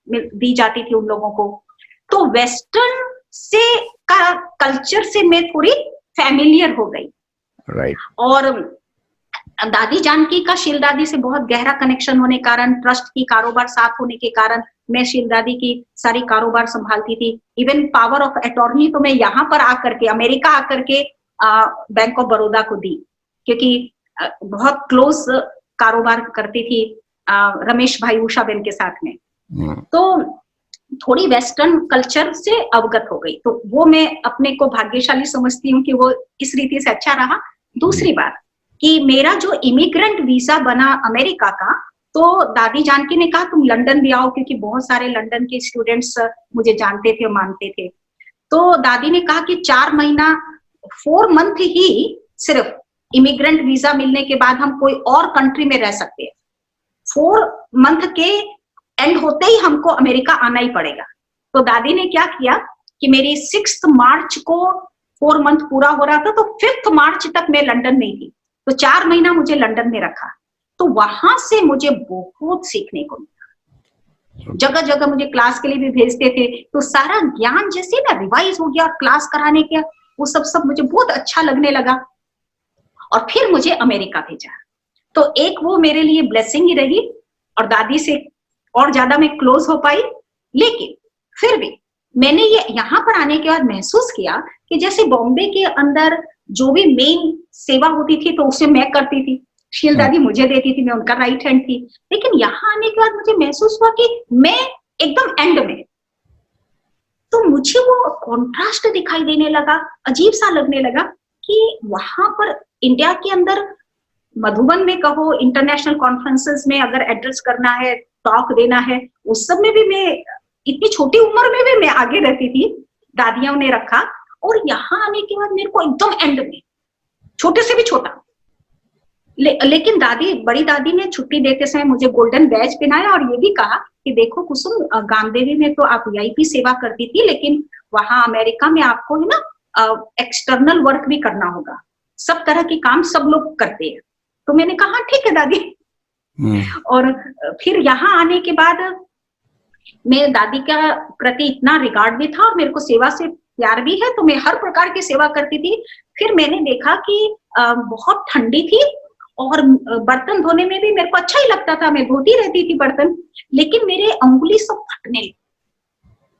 दी जाती थी उन लोगों को। तो वेस्टर्न से का कल्चर से मैं थोड़ी फैमिलियर हो गई, राइट। और दादी जानकी का शील दादी से बहुत गहरा कनेक्शन होने कारण, ट्रस्ट की कारोबार साथ होने के कारण, मैं शील दादी की सारी कारोबार संभालती थी। इवन पावर ऑफ अटॉर्नी तो मैं यहाँ पर आकर के, अमेरिका आकर के बैंक ऑफ बड़ौदा को दी, क्योंकि बहुत क्लोज कारोबार करती थी रमेश भाई उषा बेन के साथ में। तो थोड़ी वेस्टर्न कल्चर से अवगत हो गई, तो वो मैं अपने को भाग्यशाली समझती हूँ कि वो इस रीति से अच्छा रहा। दूसरी बात कि मेरा जो इमिग्रेंट वीजा बना अमेरिका का, तो दादी जानकी ने कहा तुम लंदन भी आओ, क्योंकि बहुत सारे लंदन के स्टूडेंट्स मुझे जानते थे और मानते थे। तो दादी ने कहा कि 4 महीना 4 मंथ ही सिर्फ इमिग्रेंट वीजा मिलने के बाद हम कोई और कंट्री में रह सकते हैं। 4 मंथ के एंड होते ही हमको अमेरिका आना ही पड़ेगा। तो दादी ने क्या किया कि मेरी 6 मार्च को 4 मंथ पूरा हो रहा था, तो 5 मार्च तक मैं लंदन में थी, तो 4 महीना मुझे लंदन में रखा। तो वहां से मुझे बहुत सीखने को मिला, जगह जगह मुझे क्लास के लिए भी भेजते थे, तो सारा ज्ञान जैसे ना रिवाइज हो गया, क्लास कराने के वो सब मुझे बहुत अच्छा लगने लगा। और फिर मुझे अमेरिका भेजा, तो एक वो मेरे लिए ब्लेसिंग ही रही, और दादी से और ज्यादा मैं क्लोज हो पाई। लेकिन फिर भी मैंने ये यहाँ पर आने के बाद महसूस किया कि जैसे बॉम्बे के अंदर जो भी मेन सेवा होती थी, तो उसे मैं करती थी, शील दादी मुझे देती थी, मैं उनका राइट हैंड थी। लेकिन यहाँ आने के बाद मुझे महसूस हुआ कि मैं एकदम एंड में, तो मुझे वो कॉन्ट्रास्ट दिखाई देने लगा, अजीब सा लगने लगा कि वहां पर इंडिया के अंदर मधुबन में कहो, इंटरनेशनल कॉन्फ्रेंसेस में अगर एड्रेस करना है, टॉक देना है, उस सब में भी मैं इतनी छोटी उम्र में भी मैं आगे रहती थी, दादियों ने रखा। और यहाँ आने के बाद मेरे को एकदम एंड में, छोटे से भी छोटा, लेकिन दादी, बड़ी दादी ने छुट्टी देते समय मुझे गोल्डन बैज पहनाया और ये भी कहा कि देखो कुसुम, गामदेवी में तो आप वीआईपी सेवा करती थी, लेकिन वहां अमेरिका में आपको है ना एक्सटर्नल वर्क भी करना होगा, सब तरह की काम सब लोग करते हैं। तो मैंने कहा ठीक है दादी। और फिर यहाँ आने के बाद मेरे दादी का प्रति इतना रिगार्ड भी था, और मेरे को सेवा से प्यार भी है, तो मैं हर प्रकार की सेवा करती थी। फिर मैंने देखा कि बहुत ठंडी थी, और बर्तन धोने में भी मेरे को अच्छा ही लगता था, मैं धोती रहती थी बर्तन, लेकिन मेरे अंगुली सब फटने लगी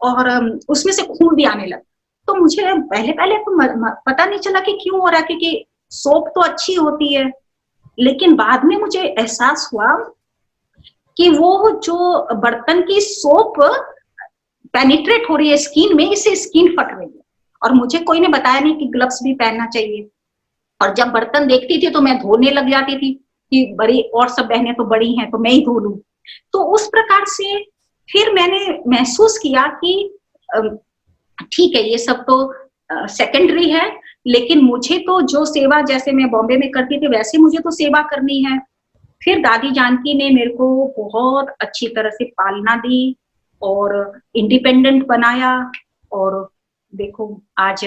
और उसमें से खून भी आने लगा। तो मुझे पहले तो पता नहीं चला कि क्यों हो रहा है, क्योंकि सोप तो अच्छी होती है, लेकिन बाद में मुझे एहसास हुआ कि वो जो बर्तन की सोप पेनिट्रेट हो रही है स्किन में, इससे स्किन फट रही है। और मुझे कोई ने बताया नहीं कि ग्लव्स भी पहनना चाहिए। और जब बर्तन देखती थी तो मैं धोने लग जाती थी कि बड़ी और सब बहनें तो बड़ी हैं तो मैं ही धो लूं। तो उस प्रकार से फिर मैंने महसूस किया कि ठीक है, ये सब तो सेकेंडरी है, लेकिन मुझे तो जो सेवा जैसे मैं बॉम्बे में करती थी वैसे मुझे तो सेवा करनी है। फिर दादी जानकी ने मेरे को बहुत अच्छी तरह से पालना दी और इंडिपेंडेंट बनाया। और देखो आज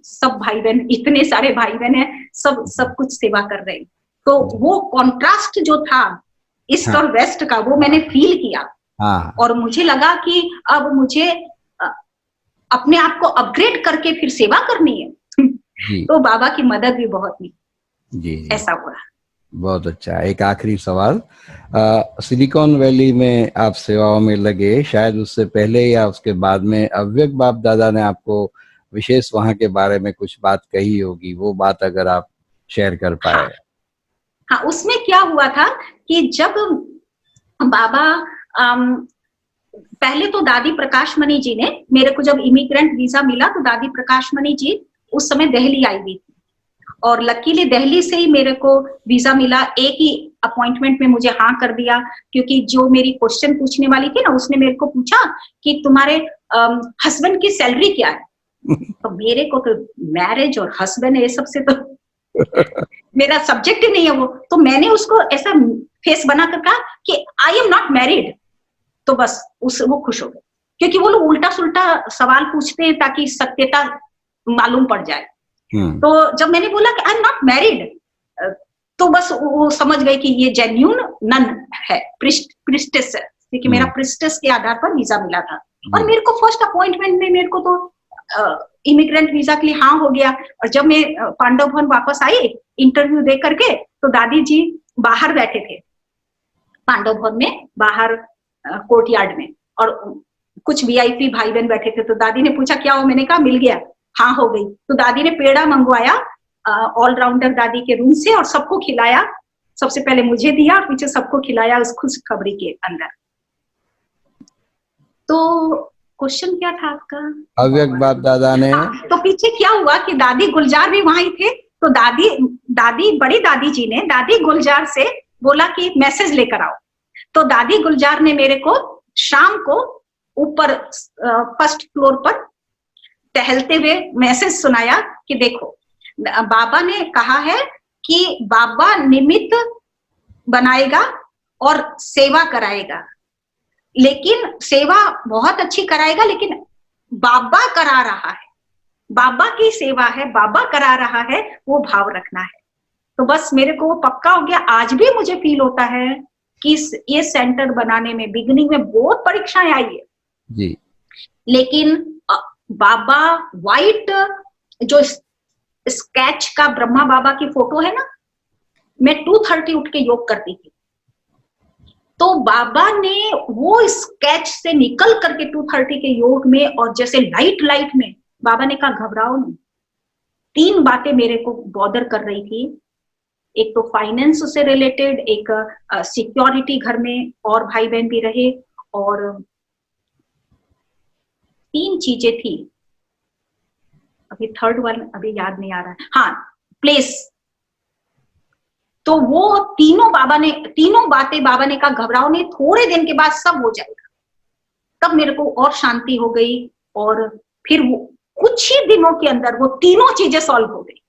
सब भाई बहन, इतने सारे भाई बहन हैं, सब कुछ सेवा कर रहे हैं। तो वो कॉन्ट्रास्ट जो था ईस्ट और वेस्ट का, वो मैंने फील किया। और मुझे लगा कि अब मुझे अपने आप को अपग्रेड करके फिर सेवा करनी है। तो बाबा की मदद भी बहुत मिली। ऐसा हुआ। बहुत अच्छा। एक आखिरी सवाल, सिलिकॉन वैली में आप सेवाओं में लगे, शायद उससे पहले या उसके बाद में अव्यक्त बाप दादा ने आपको विशेष वहां के बारे में कुछ बात कही होगी, वो बात अगर आप शेयर कर पाए। हाँ, उसमें क्या हुआ था कि जब बाबा पहले तो दादी प्रकाश मणि जी ने मेरे को, जब इमिग्रेंट वीजा मिला तो दादी प्रकाश मणि जी उस समय दिल्ली आई हुई थी और लकीली दिल्ली से ही मेरे को वीजा मिला। एक ही अपॉइंटमेंट में मुझे हाँ कर दिया, क्योंकि जो मेरी क्वेश्चन पूछने वाली थी ना, उसने मेरे को पूछा कि तुम्हारे हस्बैंड की सैलरी क्या है। तो मेरे को तो मैरिज और हस्बैंड ये सबसे तो मेरा सब्जेक्ट ही नहीं है वो। तो मैंने उसको ऐसा फेस बनाकर कहा कि आई एम नॉट मैरिड। तो बस वो खुश हो गए, क्योंकि वो लोग उल्टा सुल्टा सवाल पूछते हैं ताकि सत्यता मालूम पड़ जाए। तो जब मैंने बोला कि आई एम नॉट मैरिड, तो बस वो समझ गए कि ये जेन्यून नन है, प्रिस्टेस है, क्योंकि मेरा प्रिस्टेस के आधार पर वीजा मिला था। और मेरे को फर्स्ट अपॉइंटमेंट में मेरे को तो इमिग्रेंट वीजा के लिए हाँ हो गया। और जब मैं पांडव भवन वापस आई इंटरव्यू दे करके, तो दादी जी बाहर बैठे थे पांडव भवन में, बाहर कोर्टयार्ड में, और कुछ वीआईपी भाई बहन बैठे थे। तो दादी ने पूछा क्या हो, मैंने कहा मिल गया, हाँ हो गई। तो दादी ने पेड़ा मंगवाया ऑलराउंडर दादी के रूम से और सबको खिलाया। सबसे पहले मुझे दिया और पीछे सबको खिलाया उस खुशखबरी के अंदर। तो क्वेश्चन क्या था आपका? अव्यक्त बाप दादा ने तो पीछे क्या हुआ कि दादी गुलजार भी वहीं थे। तो दादी बड़ी दादी जी ने दादी गुलजार से बोला कि मैसेज लेकर आओ। तो दादी गुलजार ने मेरे को शाम को ऊपर फर्स्ट फ्लोर पर टहलते हुए मैसेज सुनाया कि देखो, बाबा ने कहा है कि बाबा निमित्त बनाएगा और सेवा कराएगा, लेकिन सेवा बहुत अच्छी कराएगा, लेकिन बाबा करा रहा है, बाबा की सेवा है, बाबा करा रहा है, वो भाव रखना है। तो बस मेरे को वो पक्का हो गया। आज भी मुझे फील होता है कि ये सेंटर बनाने में बिगिनिंग में बहुत परीक्षाएं आई है जी, लेकिन बाबा व्हाइट जो स्केच का ब्रह्मा बाबा की फोटो है ना, मैं 2:30 उठ के योग करती थी। तो बाबा ने वो स्केच से निकल करके 2:30 के योग में, और जैसे लाइट में बाबा ने कहा घबराओ नहीं। 3 बातें मेरे को बॉदर कर रही थी। एक तो फाइनेंस से रिलेटेड, एक सिक्योरिटी, घर में और भाई बहन भी रहे, और 3 चीजें थी, अभी थर्ड वन अभी याद नहीं आ रहा है। हाँ, प्लेस। तो वो तीनों बातें बाबा ने कहा घबराओ नहीं, थोड़े दिन के बाद सब हो जाएगा। तब मेरे को और शांति हो गई, और फिर वो कुछ ही दिनों के अंदर वो तीनों चीजें सॉल्व हो गई।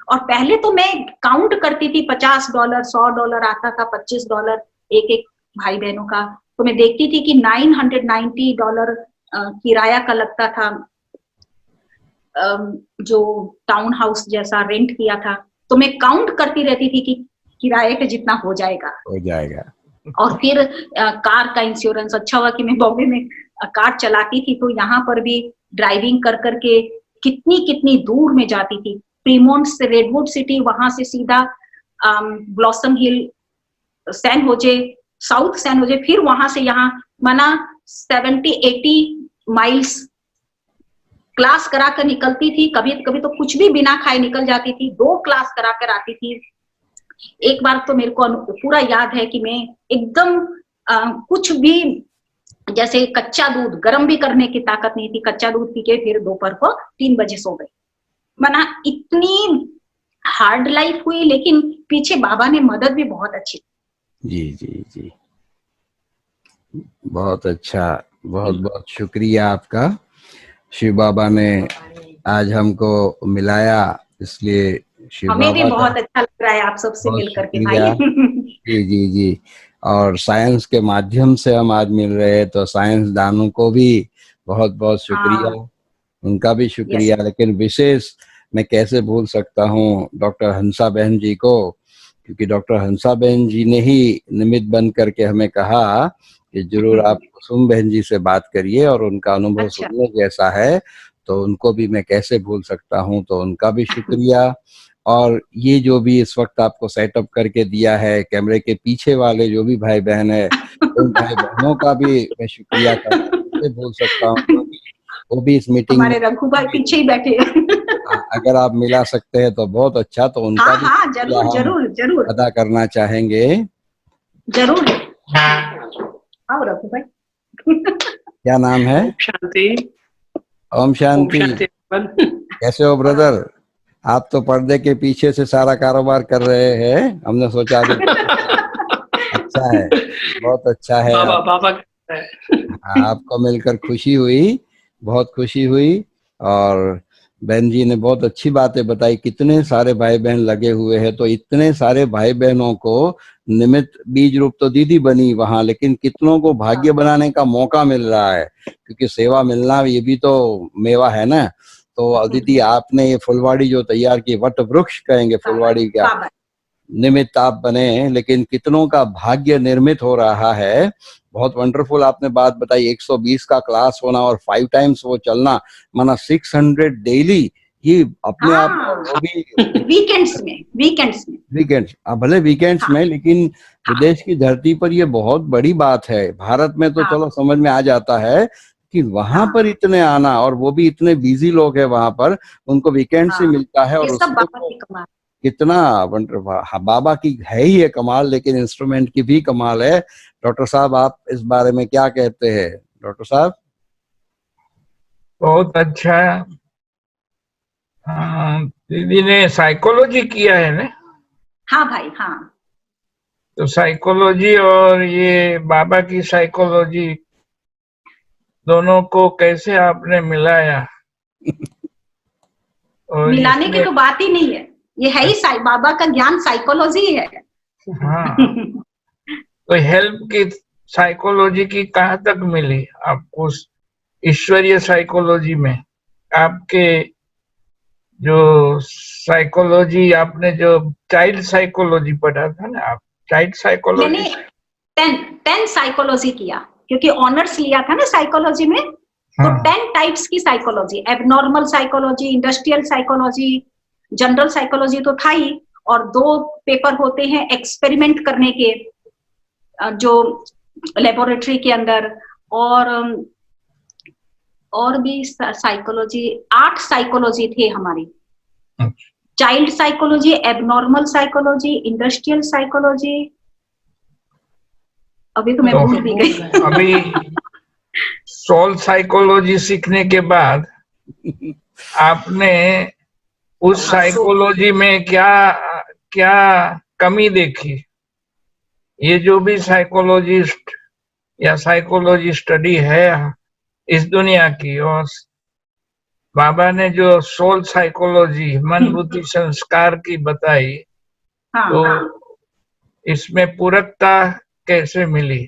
और पहले तो मैं काउंट करती थी, $50, $100 आता था, $25 एक भाई बहनों का। तो मैं देखती थी कि $990 किराया का लगता था, जो टाउन हाउस जैसा रेंट किया था। तो मैं काउंट करती रहती थी कि किराए पे जितना हो जाएगा। और फिर कार का इंश्योरेंस। अच्छा हुआ कि मैं बॉम्बे में कार चलाती थी, तो यहाँ पर भी ड्राइविंग कर करके कितनी दूर में जाती थी। प्रीमोंट से रेडवुड सिटी, वहां से सीधा Blossom Hill, San Jose, south San Jose, फिर वहां से यहाँ माना 70-80 माइल्स क्लास करा कर निकलती थी। कभी कभी तो कुछ भी बिना खाए निकल जाती थी। 2 क्लास करा कर आती थी। एक बार तो मेरे को पूरा याद है कि मैं एकदम कुछ भी, जैसे कच्चा दूध गर्म भी करने की ताकत नहीं थी, कच्चा दूध पी के फिर दोपहर को 3 बजे सो गई। मना इतनी हार्ड लाइफ हुई, लेकिन पीछे बाबा ने मदद भी बहुत अच्छी। जी, बहुत अच्छा, बहुत शुक्रिया आपका। शिव बाबा ने आज हमको मिलाया, इसलिए शिव हमें भी बाबा का बहुत अच्छा लग रहा है आप सबसे बहुत मिल करके शुक्रिया। भाई। जी जी जी। और साइंस के माध्यम से हम आज मिल रहे हैं, तो साइंसदानों को भी बहुत बहुत शुक्रिया, हाँ, उनका भी यस। शुक्रिया। लेकिन विशेष मैं कैसे भूल सकता हूँ डॉक्टर हंसा बहन जी को, क्योंकि डॉक्टर हंसा बहन जी ने ही निमित्त बन करके हमें कहा कि जरूर आप कुसुम बहन जी से बात करिए, और उनका अनुभव अच्छा। सुनने जैसा है, तो उनको भी मैं कैसे भूल सकता हूँ। तो उनका भी शुक्रिया। और ये जो भी इस वक्त आपको सेटअप करके दिया है, कैमरे के पीछे वाले जो भी भाई बहन है, उन भाई बहनों का भी मैं शुक्रिया कैसे भूल सकता हूँ, क्योंकि वो भी इस मीटिंग में हमारे रघु भाई पीछे ही बैठे हैं। अगर आप मिला सकते हैं तो बहुत अच्छा, तो उनका हाँ भी हाँ, शुक्रिया जरूर हम जरूर जरूर अदा करना चाहेंगे। जरूर। आओ रघु भाई। क्या नाम है? ओम शांति। ओम ओम शांति। शांति। कैसे हो ब्रदर? आप तो पर्दे के पीछे से सारा कारोबार कर रहे हैं, हमने सोचा अभी अच्छा है, बहुत अच्छा है। बाबा आप, बाबा कहता है। आपको मिलकर खुशी हुई, बहुत खुशी हुई। और बहन जी ने बहुत अच्छी बातें बताई, कितने सारे भाई बहन लगे हुए हैं, तो इतने सारे भाई बहनों को निमित्त बीज रूप तो दीदी बनी वहां, लेकिन कितनों को भाग्य बनाने का मौका मिल रहा है, क्योंकि सेवा मिलना ये भी तो मेवा है ना। तो दीदी आपने ये फुलवाड़ी जो तैयार की, वट वृक्ष कहेंगे फुलवाड़ी का, बाबा निमित्त आप बने, लेकिन कितनों का भाग्य निर्मित हो रहा है। बहुत वंडरफुल आपने बात बताई, 120 का क्लास होना और 5 टाइम्स वो चलना, माना 600 डेली, ये अपने आप में, हाँ, वो भी वीकेंड्स में वीकेंड्स, अब भले वीकेंड्स हाँ में, लेकिन हाँ विदेश की धरती पर ये बहुत बड़ी बात है। भारत में तो हाँ चलो समझ में आ जाता है कि वहां पर हाँ इतने आना, और वो भी इतने बिजी लोग हैं वहां पर, उनको वीकेंड से हाँ, मिलता है, ये और सब उसमें बाबा तो की कमाल। कितना बाबा की है ही है कमाल, लेकिन इंस्ट्रूमेंट की भी कमाल है। डॉक्टर साहब आप इस बारे में क्या कहते हैं? डॉक्टर साहब। बहुत अच्छा। दीदी ने साइकोलॉजी किया है ना, हाँ भाई हाँ। तो साइकोलॉजी और ये बाबा की साइकोलॉजी दोनों को कैसे आपने मिलाया? और मिलाने की इसमें तो बात ही नहीं है, ये है ही बाबा का ज्ञान साइकोलॉजी है। हाँ, तो हेल्प की साइकोलॉजी की कहाँ तक मिली आपको? ईश्वरीय साइकोलॉजी में आपके जो साइकोलॉजी, आपने जो चाइल्ड साइकोलॉजी पढ़ा था ना, आप चाइल्ड मैंने साइकोलॉजी। 10 साइकोलॉजी किया, क्योंकि ऑनर्स लिया था ना साइकोलॉजी में, तो हाँ 10 टाइप्स की psychology, abnormal psychology, industrial psychology, general psychology तो था ही, और 2 पेपर होते हैं एक्सपेरिमेंट करने के, जो लेबोरेटरी के अंदर, और भी साइकोलॉजी, 8 साइकोलॉजी थे हमारी। Child psychology, abnormal psychology, industrial psychology, अभी तो मैं तो भूल भी गई। अभी सोल साइकोलॉजी सीखने के बाद आपने उस साइकोलॉजी में क्या क्या कमी देखी? ये जो भी साइकोलॉजिस्ट या साइकोलॉजी स्टडी है इस दुनिया की, और बाबा ने जो सोल साइकोलॉजी, मन बुद्धि संस्कार की बताई, हाँ तो इसमें पूरकता कैसे मिली?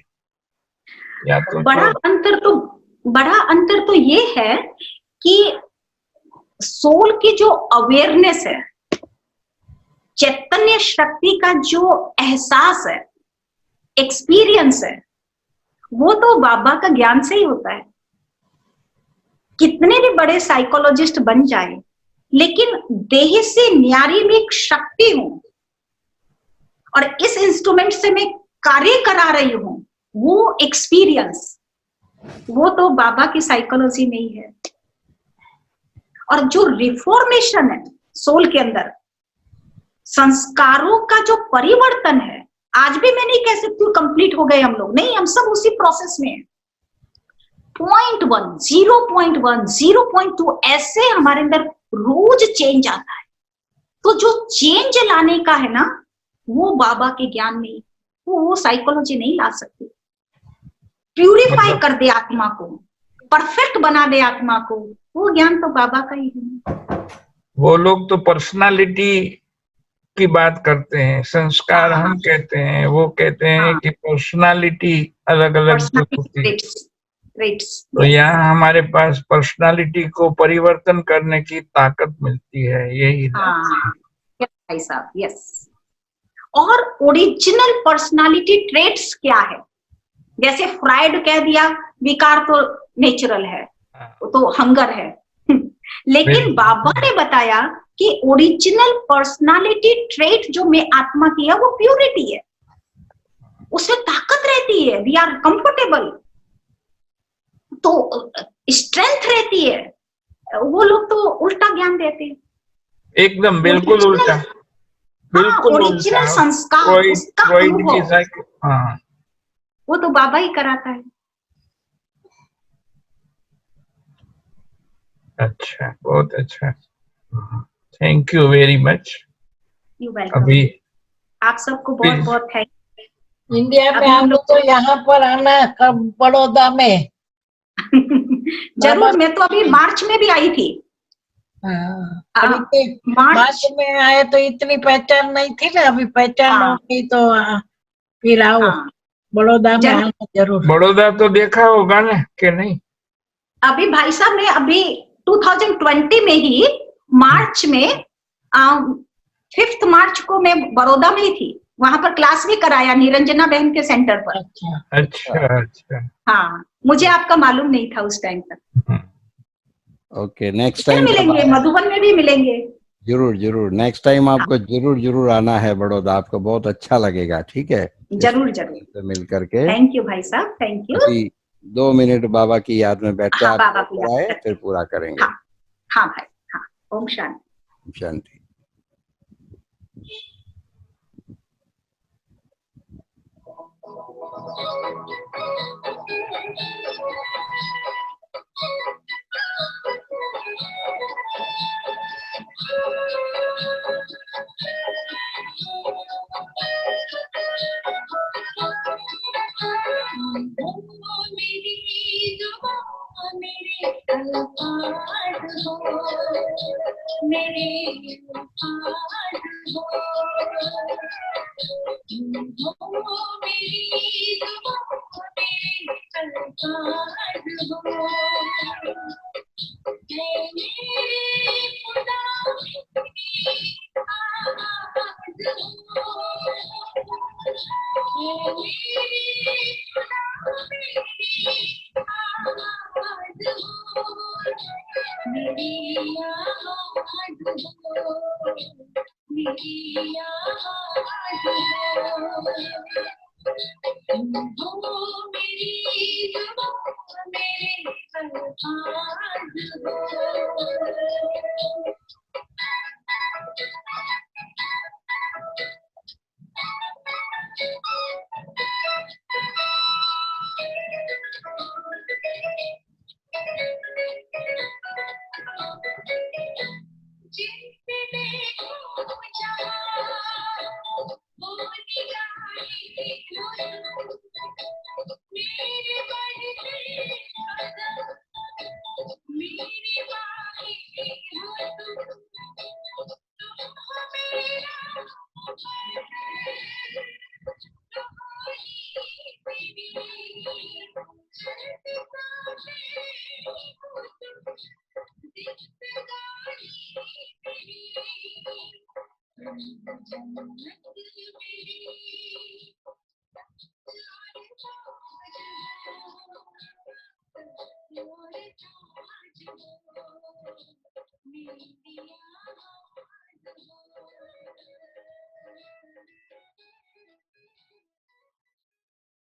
या तो बड़ा अंतर तो ये है कि सोल की जो अवेयरनेस है, चैतन्य शक्ति का जो एहसास है, एक्सपीरियंस है, वो तो बाबा का ज्ञान से ही होता है। कितने भी बड़े साइकोलॉजिस्ट बन जाए, लेकिन देह से न्यारी में एक शक्ति हूं और इस इंस्ट्रूमेंट से मैं कार्य करा रही हूं, वो एक्सपीरियंस, वो तो बाबा की साइकोलॉजी में ही है। और जो रिफॉर्मेशन है सोल के अंदर, संस्कारों का जो परिवर्तन है, आज भी मैं नहीं कह सकती हूँ कंप्लीट हो गए हम लोग, नहीं, हम सब उसी प्रोसेस में है। 0.1, 0.1, 0.2 ऐसे हमारे अंदर रोज चेंज आता है। तो जो चेंज लाने का है ना, वो बाबा के ज्ञान में, वो साइकोलॉजी नहीं ला सकती। प्यूरिफाई कर दे आत्मा को, परफेक्ट बना दे आत्मा को, वो ज्ञान तो बाबा का ही है। वो लोग तो पर्सनालिटी की बात करते हैं, संस्कार हाँ, हम कहते हैं, वो कहते हैं हाँ, कि पर्सनालिटी अलग-अलग जो पर्सनालिटी होती है। ट्रेट्स, तो यस। यहाँ हमारे पास पर्सनालिटी को परिवर्तन करने की ताकत मिलती है, यही ना? हाँ, यस भाई साहब, यस। और ओरिजिनल पर्सनालिटी ट्रेट्स क्या है? जैसे फ्राइड कह दिया विकार तो नेचुरल है, हाँ, वो तो हंगर है। लेकिन बिल्कुल। बाबा ने बताया कि ओरिजिनल पर्सनालिटी ट्रेट जो में आत्मा की है वो प्योरिटी है, उसमें ताकत रहती है, वी आर कंफर्टेबल, तो स्ट्रेंथ रहती है। वो लोग तो उल्टा ज्ञान देते हैं। एकदम बिल्कुल ओरिजिनल, उल्टा, हाँ, बिल्कुल ओरिजिनल उल्टा। संस्कार, फ्रॉइड उसका फ्रॉइड की अनुभव साइको हाँ, वो तो बाबा ही कराता है। अच्छा, बहुत अच्छा। Thank you very much. You welcome. अभी आप सबको बहुत फिर बहुत थैंक। इंडिया में अभी हम आओ लोग तो यहाँ पर आना, कब बड़ौदा में। बाबा, जरूर, मैं तो अभी मार्च में भी आई थी। हाँ, आ, पर इतने मार्च मार्च, में आए तो इतनी पहचान नहीं थी ना, अभी पहचान हो हाँ, गई तो फिर आओ हाँ, बड़ौदा में, जरूर। आना जरूर। बड़ौदा तो देखा होगा ना कि नहीं? अभी भाई साहब मैं अभी 2020 में ही मार्च में 5 मार्च को मैं बड़ौदा में ही थी, वहां पर क्लास भी कराया निरंजना बहन के सेंटर पर। अच्छा, अच्छा, अच्छा। हाँ, मुझे आपका मालूम नहीं था उस टाइम तक। ओके, नेक्स्ट फिर टाइम जब मिलेंगे, आए मधुबन में भी मिलेंगे। जरूर जरूर, नेक्स्ट टाइम आपको जरूर जरूर आना है बड़ौदा, आपको बहुत अच्छा लगेगा, ठीक है? इस जरूर जरूर। से मिल करके। थैंक यू भाई साहब, थैंक यू। अभी 2 मिनट बाबा की याद में बैठते हैं, हाँ, आप बाबा को लेकर याद आए करते फिर हैं। पूरा करेंगे। हाँ, हाँ भाई, हाँ। ओम शांति। शांति।